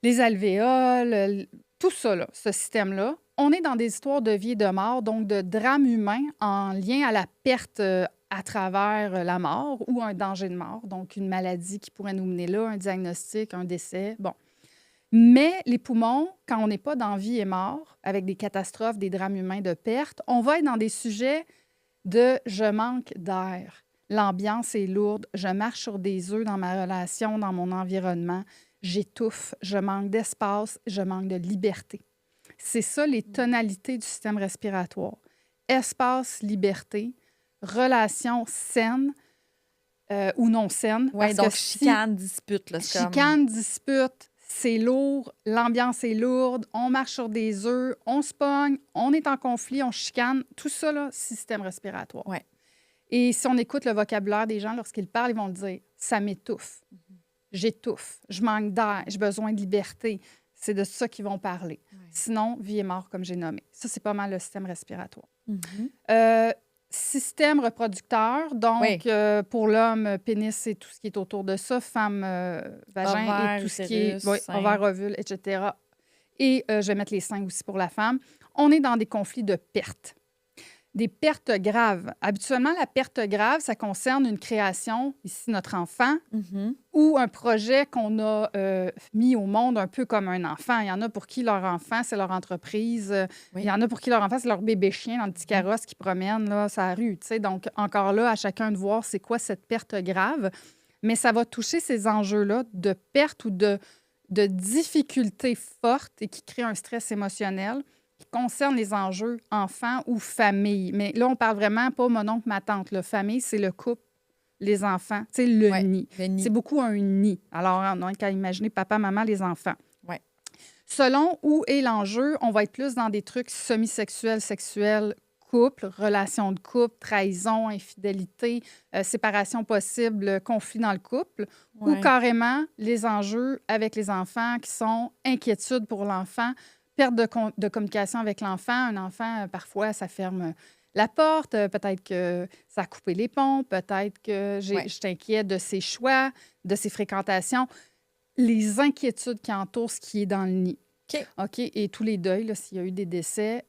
les alvéoles, tout ça, là, ce système-là. On est dans des histoires de vie et de mort, donc de drames humains en lien à la perte à travers la mort ou un danger de mort, donc une maladie qui pourrait nous mener là, un diagnostic, un décès. Bon. Mais les poumons, quand on n'est pas dans vie et mort, avec des catastrophes, des drames humains de perte, on va être dans des sujets de « je manque d'air ». L'ambiance est lourde, je marche sur des œufs dans ma relation, dans mon environnement, j'étouffe, je manque d'espace, je manque de liberté. C'est ça les tonalités du système respiratoire. Espace, liberté, relation saine ou non saine. Oui, parce donc que si- chicane, dispute. Là, c'est comme- Chicane, dispute, c'est lourd, l'ambiance est lourde, on marche sur des œufs, on se pogne, on est en conflit, on chicane. Tout ça, là, système respiratoire. Ouais. Et si on écoute le vocabulaire des gens, lorsqu'ils parlent, ils vont dire « ça m'étouffe, j'étouffe, je manque d'air, j'ai besoin de liberté ». C'est de ça qu'ils vont parler. Ouais. Sinon, vie et mort, comme j'ai nommé. Ça, c'est pas mal le système respiratoire. Mhm. Système reproducteur, donc Oui. pour l'homme, pénis et tout ce qui est autour de ça, femme, vagin Ovaire, et tout ce qui est utérus, sein. ovaire, ovule, etc. Et je vais mettre les seins aussi pour la femme. On est dans des conflits de pertes. Des pertes graves. Habituellement, la perte grave, ça concerne une création, ici notre enfant, Mhm. ou un projet qu'on a mis au monde un peu comme un enfant. Il y en a pour qui leur enfant, c'est leur entreprise. Oui. Il y en a pour qui leur enfant, c'est leur bébé chien dans le petit carrosse qui promène là, sur la rue. Tu sais. Donc, encore là, à chacun de voir c'est quoi cette perte grave. Mais ça va toucher ces enjeux-là de perte ou de difficultés fortes et qui créent un stress émotionnel qui concerne les enjeux enfants ou famille. Mais là, on parle vraiment pas mon oncle, ma tante. La famille, c'est le couple, les enfants, tu sais, le Ouais, nid. le nid. C'est beaucoup un nid. Alors, on n'a qu'à imaginer papa, maman, les enfants. Ouais. Selon où est l'enjeu, on va être plus dans des trucs semi-sexuels, sexuels, couple, relation de couple, trahison, infidélité, séparation possible, conflit dans le couple, ou Ouais. carrément les enjeux avec les enfants qui sont inquiétudes pour l'enfant, perte de communication avec l'enfant. Un enfant, parfois, ça ferme la porte, peut-être que ça a coupé les ponts, peut-être que Ouais. je t'inquiète de ses choix, de ses fréquentations, les inquiétudes qui entourent ce qui est dans le nid. OK. OK, et tous les deuils, là, s'il y a eu des décès.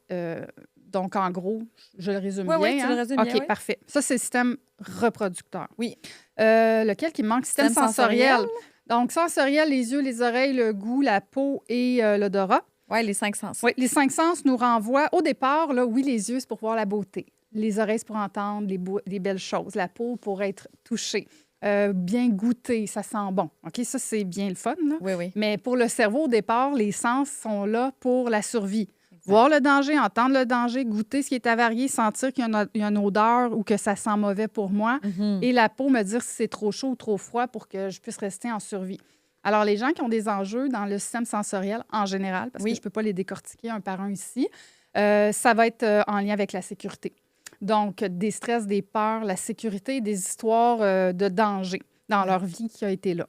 Donc, en gros, je le résume Oui, oui, bien, tu le hein? résumes bien, OK, oui. parfait. Ça, c'est le système reproducteur. Oui. Lequel qui me manque? Système Système sensoriel. sensoriel? Donc, sensoriel, les yeux, les oreilles, le goût, la peau et l'odorat. Oui, les 5 sens. Oui, les 5 sens nous renvoient, au départ, là, oui, les yeux, c'est pour voir la beauté. Les oreilles, c'est pour entendre les belles choses. La peau, pour être touchée. Bien goûter, ça sent bon. OK, ça, c'est bien le fun, là. Oui, oui. Mais pour le cerveau, au départ, les sens sont là pour la survie. Exact. Voir le danger, entendre le danger, goûter ce qui est avarié, sentir qu'il y a une odeur ou que ça sent mauvais pour moi. Mhm. Et la peau me dire si c'est trop chaud ou trop froid pour que je puisse rester en survie. Alors, les gens qui ont des enjeux dans le système sensoriel en général, parce Oui. que je ne peux pas les décortiquer un par un ici, ça va être en lien avec la sécurité. Donc, des stress, des peurs, la sécurité, des histoires de danger dans leur vie qui a été là.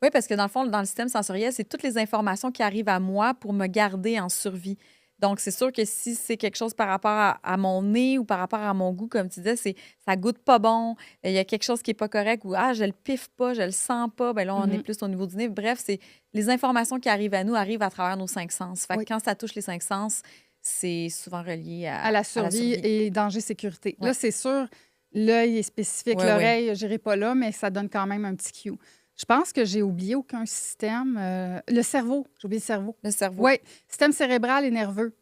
Oui, parce que dans le fond, dans le système sensoriel, c'est toutes les informations qui arrivent à moi pour me garder en survie. Donc, c'est sûr que si c'est quelque chose par rapport à mon nez ou par rapport à mon goût, comme tu disais, ça goûte pas bon, il y a quelque chose qui est pas correct ou je le piffe pas, je le sens pas, bien là, on est plus au niveau du nez. Bref, c'est les informations qui arrivent à nous arrivent à travers nos 5 sens. Fait que Oui. quand ça touche les 5 sens, c'est souvent relié À la survie et danger sécurité. Ouais. Là, c'est sûr, l'œil est spécifique, Ouais, l'oreille, je n'irai pas là, mais ça donne quand même un petit cue. Je pense que j'ai oublié aucun système. Le cerveau, j'ai oublié le cerveau. le cerveau. Oui, système cérébral et nerveux.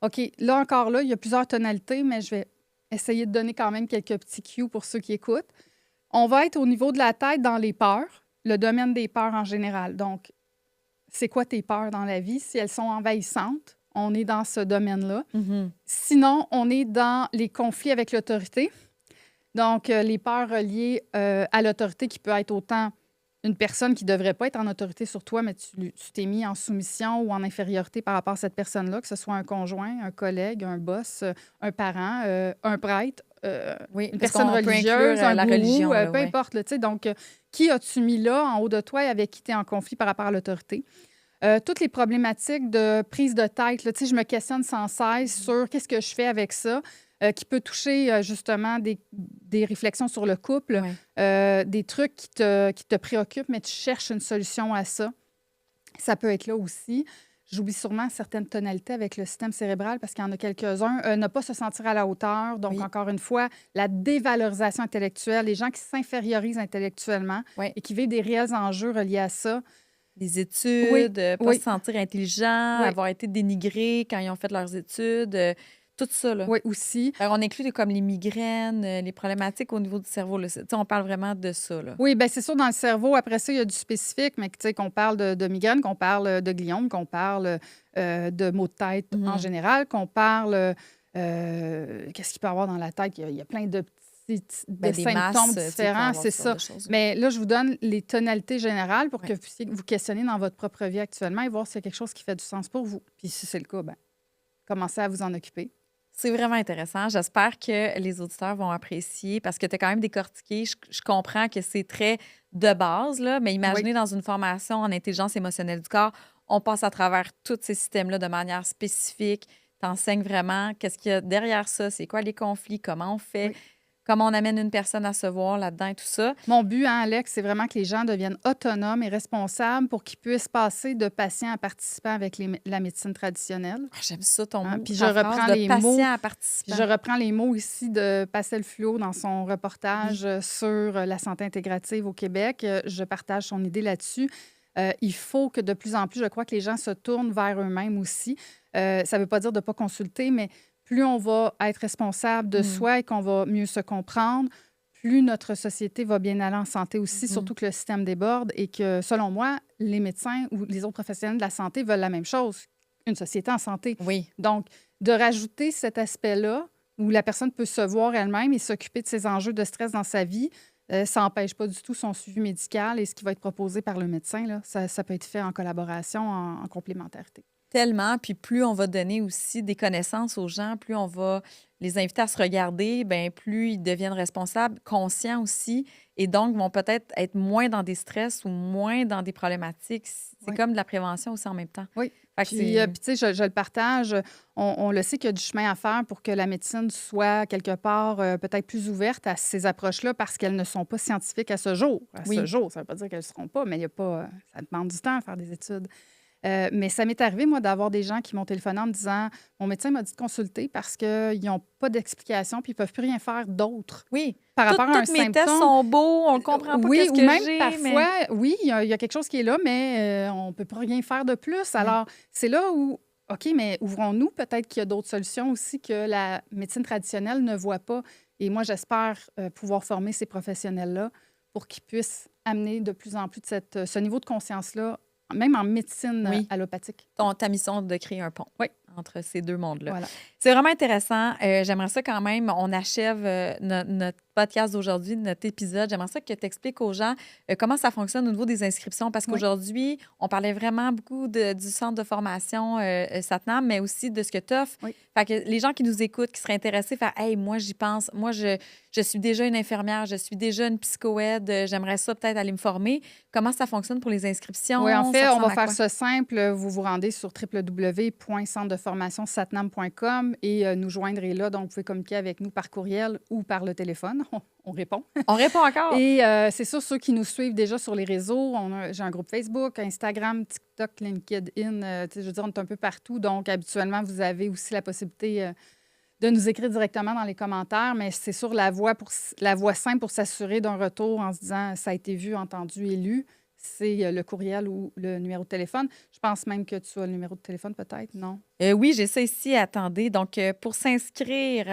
OK, là encore, là, il y a plusieurs tonalités, mais je vais essayer de donner quand même quelques petits cues pour ceux qui écoutent. On va être au niveau de la tête dans les peurs, le domaine des peurs en général. Donc, c'est quoi tes peurs dans la vie? Si elles sont envahissantes, on est dans ce domaine-là. Mhm. Sinon, on est dans les conflits avec l'autorité. Donc, les peurs reliées à l'autorité qui peut être autant une personne qui ne devrait pas être en autorité sur toi, mais tu t'es mis en soumission ou en infériorité par rapport à cette personne-là, que ce soit un conjoint, un collègue, un boss, un parent, un prêtre, Oui, une parce personne qu'on peut religieuse, inclure un la gourou, religion, là, peu ouais. importe. Là, tu sais, donc, qui as-tu mis là, en haut de toi, et avec qui tu es en conflit par rapport à l'autorité? Toutes les problématiques de prise de tête, là, tu sais, je me questionne sans cesse sur qu'est-ce que je fais avec ça, qui peut toucher justement des réflexions sur le couple, Ouais. des trucs qui te préoccupent, mais tu cherches une solution à ça. Ça peut être là aussi. J'oublie sûrement certaines tonalités avec le système cérébral parce qu'il y en a quelques-uns. Ne pas se sentir à la hauteur. Donc, Oui. encore une fois, la dévalorisation intellectuelle, les gens qui s'infériorisent intellectuellement Ouais. et qui vivent des réels enjeux reliés à ça. Des études, Oui, pas oui. se sentir intelligent, Oui. avoir été dénigré quand ils ont fait leurs études, tout ça, là. Oui, aussi. Alors, on inclut comme les migraines, les problématiques au niveau du cerveau, là. Tu sais, on parle vraiment de ça, là. Oui, bien, c'est sûr, dans le cerveau, après ça, il y a du spécifique, mais tu sais, qu'on parle de migraine, qu'on parle de gliome, qu'on parle de maux de tête en Mhm. général, qu'on parle... qu'est-ce qu'il peut y avoir dans la tête? Il y a plein de petits Ben, des masses, symptômes tu sais, il peut y différents, avoir c'est ce genre ça. de choses. Mais là, je vous donne les tonalités générales pour Ouais. que vous puissiez vous questionner dans votre propre vie actuellement et voir s'il y a quelque chose qui fait du sens pour vous. Puis si c'est le cas, ben, commencez à vous en occuper. C'est vraiment intéressant. J'espère que les auditeurs vont apprécier parce que tu as quand même décortiqué. Je comprends que c'est très de base, là, mais imaginez dans une formation en intelligence émotionnelle du corps, on passe à travers tous ces systèmes-là de manière spécifique. Tu enseignes vraiment qu'est-ce qu'il y a derrière ça, c'est quoi les conflits, comment on fait, Oui. comment on amène une personne à se voir là-dedans et tout ça. Mon but, hein, Alex, c'est vraiment que les gens deviennent autonomes et responsables pour qu'ils puissent passer de patient à participant avec la médecine traditionnelle. J'aime ça, ton mot. Puis je ta phrase reprends de les mots. patient à Puis participant. je reprends les mots ici de Pascal Fluot dans son reportage sur la santé intégrative au Québec. Je partage son idée là-dessus. Il faut que de plus en plus, je crois que les gens se tournent vers eux-mêmes aussi. Ça ne veut pas dire de ne pas consulter, mais plus on va être responsable de soi et qu'on va mieux se comprendre, plus notre société va bien aller en santé aussi, surtout que le système déborde et que, selon moi, les médecins ou les autres professionnels de la santé veulent la même chose, une société en santé. Oui. Donc, de rajouter cet aspect-là où la personne peut se voir elle-même et s'occuper de ses enjeux de stress dans sa vie, ça n'empêche pas du tout son suivi médical et ce qui va être proposé par le médecin. Là, ça peut être fait en collaboration, en complémentarité. tellement. Puis plus on va donner aussi des connaissances aux gens, plus on va les inviter à se regarder, ben plus ils deviennent responsables, conscients aussi, et donc vont peut-être être moins dans des stress ou moins dans des problématiques. C'est Oui. comme de la prévention aussi en même temps. Oui. Fait que Puis, c'est... puis tu sais, je le partage. On le sait qu'il y a du chemin à faire pour que la médecine soit quelque part peut-être plus ouverte à ces approches-là parce qu'elles ne sont pas scientifiques à ce jour. À ce Oui, jour, ça ne veut pas dire qu'elles ne le seront pas, mais il y a pas, ça demande du temps à faire des études. Mais ça m'est arrivé, moi, d'avoir des gens qui m'ont téléphoné en me disant: «Mon médecin m'a dit de consulter parce qu'ils n'ont pas d'explication puis ils ne peuvent plus rien faire d'autre oui. par rapport à un Toutes mes tests symptôme». sont beaux, on ne comprend pas Oui, qu'est-ce ou que même j'ai, mais... parfois, oui, il y a quelque chose qui est là, mais on ne peut pas rien faire de plus. Oui. Alors, c'est là où, OK, mais ouvrons-nous, peut-être qu'il y a d'autres solutions aussi que la médecine traditionnelle ne voit pas. Et moi, j'espère pouvoir former ces professionnels-là pour qu'ils puissent amener de plus en plus de ce niveau de conscience-là, même en médecine Oui. allopathique. Ta mission de créer un pont Oui, entre ces deux mondes-là. voilà. C'est vraiment intéressant. J'aimerais ça quand même, on achève notre podcast d'aujourd'hui, notre épisode. J'aimerais ça que tu expliques aux gens comment ça fonctionne au niveau des inscriptions, parce Oui, qu'aujourd'hui, on parlait vraiment beaucoup du centre de formation Satnam, mais aussi de ce que tu offres. oui. Fait que les gens qui nous écoutent, qui seraient intéressés, faire Hey, moi, j'y pense. Moi, je suis déjà une infirmière, je suis déjà une psychoaide, j'aimerais ça peut-être aller me former. Comment ça fonctionne pour les Oui, en inscriptions? fait, Ça on va ressemble à faire quoi? ça simple. Vous vous rendez sur www.centredeformationsatnam.com et nous joindre est là. Donc, vous pouvez communiquer avec nous par courriel ou par le téléphone. On répond. On répond encore. Et c'est sûr, ceux qui nous suivent déjà sur les réseaux, j'ai un groupe Facebook, Instagram, TikTok, LinkedIn. Tu sais, je veux dire, on est un peu partout. Donc, habituellement, vous avez aussi la possibilité de nous écrire directement dans les commentaires. Mais c'est sûr, la voie simple pour s'assurer d'un retour en se disant ça a été vu, entendu et lu, c'est le courriel ou le numéro de téléphone. Je pense même que tu as le numéro de téléphone, peut-être, non? Oui, j'ai ça ici. Attendez. Donc, pour s'inscrire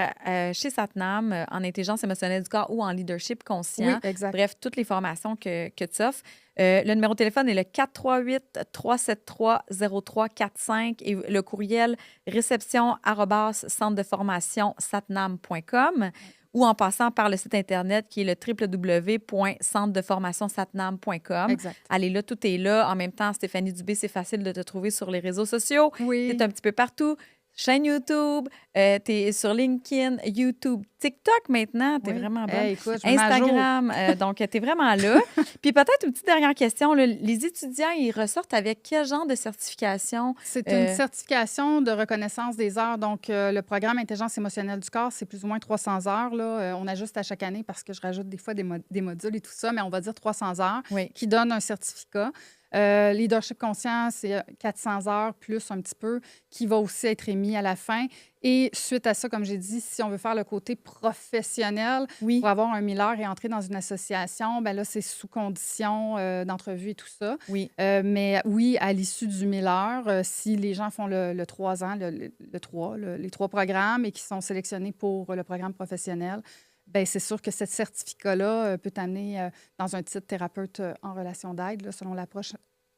chez Satnam en intelligence émotionnelle du corps ou en leadership conscient, Oui, exact. bref, toutes les formations que tu offres, le numéro de téléphone est le 438-373-0345 et le courriel réception@centredeformationsatnam.com ou en passant par le site Internet qui est le www.centredeformationsatnam.com. Exact. Allez là, tout est là. En même temps, Stéphanie Dubé, c'est facile de te trouver sur les réseaux sociaux. Tu es Oui. un petit peu partout. Chaîne YouTube, tu es sur LinkedIn, YouTube, TikTok maintenant, tu es Oui. vraiment bonne. Hey, écoute, je me mets à jour. Instagram, donc tu es vraiment là. Puis peut-être une petite dernière question, là, les étudiants, ils ressortent avec quel genre de certification? C'est une certification de reconnaissance des heures. Donc, le programme Intelligence émotionnelle du corps, c'est plus ou moins 300 heures. Là. On ajuste à chaque année parce que je rajoute des fois des modules et tout ça, mais on va dire 300 heures Oui, qui donnent un certificat. Leadership conscient, c'est 400 heures plus un petit peu, qui va aussi être émis à la fin. Et suite à ça, comme j'ai dit, si on veut faire le côté professionnel, oui, pour avoir un 1000 heures et entrer dans une association, ben là, c'est sous condition d'entrevue et tout ça. oui. Mais oui, à l'issue du 1000 heures, si les gens font le 3 ans, les 3 programmes et qui sont sélectionnés pour le programme professionnel, ben c'est sûr que ce certificat-là peut t'amener dans un titre thérapeute en relation d'aide, là, selon l'approche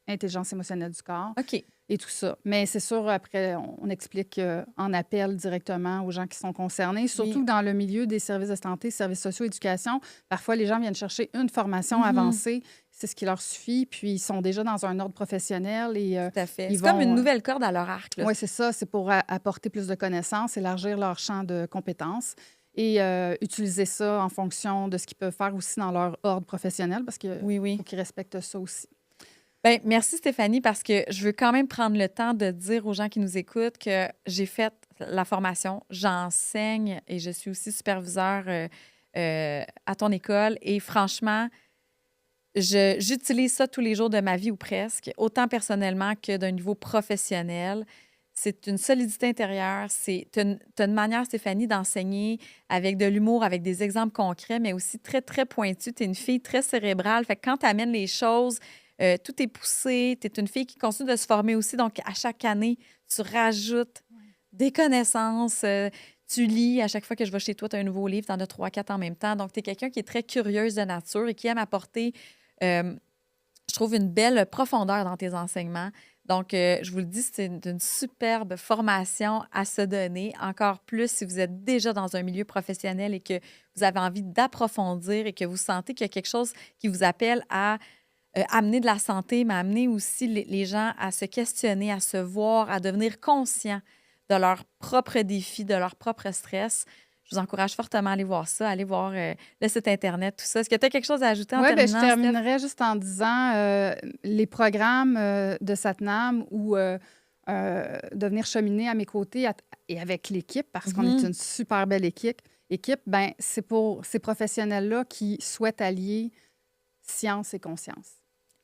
intelligence émotionnelle du corps OK. et tout ça. Mais c'est sûr, après, on explique en appel directement aux gens qui sont concernés, surtout Oui. dans le milieu des services de santé, services sociaux, éducation. Parfois, les gens viennent chercher une formation Mhm. avancée, c'est ce qui leur suffit, puis ils sont déjà dans un ordre professionnel et Tout à fait. ils C'est comme une vont... nouvelle corde à leur arc, là. Oui, c'est ça, c'est pour apporter plus de connaissances, élargir leur champ de compétences et utiliser ça en fonction de ce qu'ils peuvent faire aussi dans leur ordre professionnel, parce qu'il Oui, oui. faut qu'ils respectent ça aussi. Bien, merci Stéphanie, parce que je veux quand même prendre le temps de dire aux gens qui nous écoutent que j'ai fait la formation, j'enseigne et je suis aussi superviseur à ton école. Et franchement, j'utilise ça tous les jours de ma vie ou presque, autant personnellement que d'un niveau professionnel. C'est une solidité intérieure. T'as une manière, Stéphanie, d'enseigner avec de l'humour, avec des exemples concrets, mais aussi très, très pointu. Tu es une fille très cérébrale. Fait que quand tu amènes les choses, tout est poussé. Tu es une fille qui continue de se former aussi. Donc, à chaque année, tu rajoutes des connaissances. Tu lis. À chaque fois que je vais chez toi, tu as un nouveau livre. Tu en as 3, 4 en même temps. Donc, tu es quelqu'un qui est très curieuse de nature et qui aime apporter, je trouve, une belle profondeur dans tes enseignements. Donc, je vous le dis, c'est une superbe formation à se donner. Encore plus si vous êtes déjà dans un milieu professionnel et que vous avez envie d'approfondir et que vous sentez qu'il y a quelque chose qui vous appelle à amener de la santé, mais amener aussi les gens à se questionner, à se voir, à devenir conscients de leurs propres défis, de leur propre stress. Je vous encourage fortement à aller voir ça, à aller voir le site Internet, tout ça. Est-ce que tu as quelque chose à ajouter en Oui, ben, je terminant, Steph? terminerai juste en disant les programmes de Satnam ou de venir cheminer à mes côtés et avec l'équipe, parce qu'on est Mhm. une super belle équipe, ben, c'est pour ces professionnels-là qui souhaitent allier science et conscience.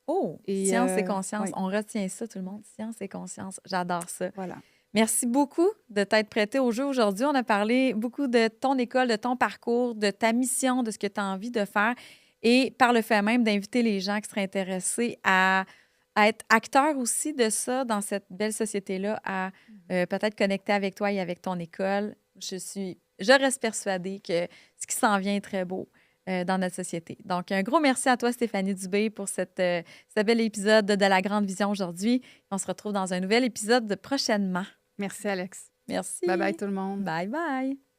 Oh, Et science et conscience. oui, On retient ça, tout le monde. Science et conscience. J'adore ça. voilà. Merci beaucoup de t'être prêté au jeu aujourd'hui. On a parlé beaucoup de ton école, de ton parcours, de ta mission, de ce que tu as envie de faire et par le fait même d'inviter les gens qui seraient intéressés à être acteurs aussi de ça dans cette belle société-là, à peut-être connecter avec toi et avec ton école. Je reste persuadée que ce qui s'en vient est très beau dans notre société. Donc, un gros merci à toi, Stéphanie Dubé, pour ce bel épisode de La Grande Vision aujourd'hui. On se retrouve dans un nouvel épisode prochainement. Merci, Alex. Bye bye Merci. tout le monde. Bye bye.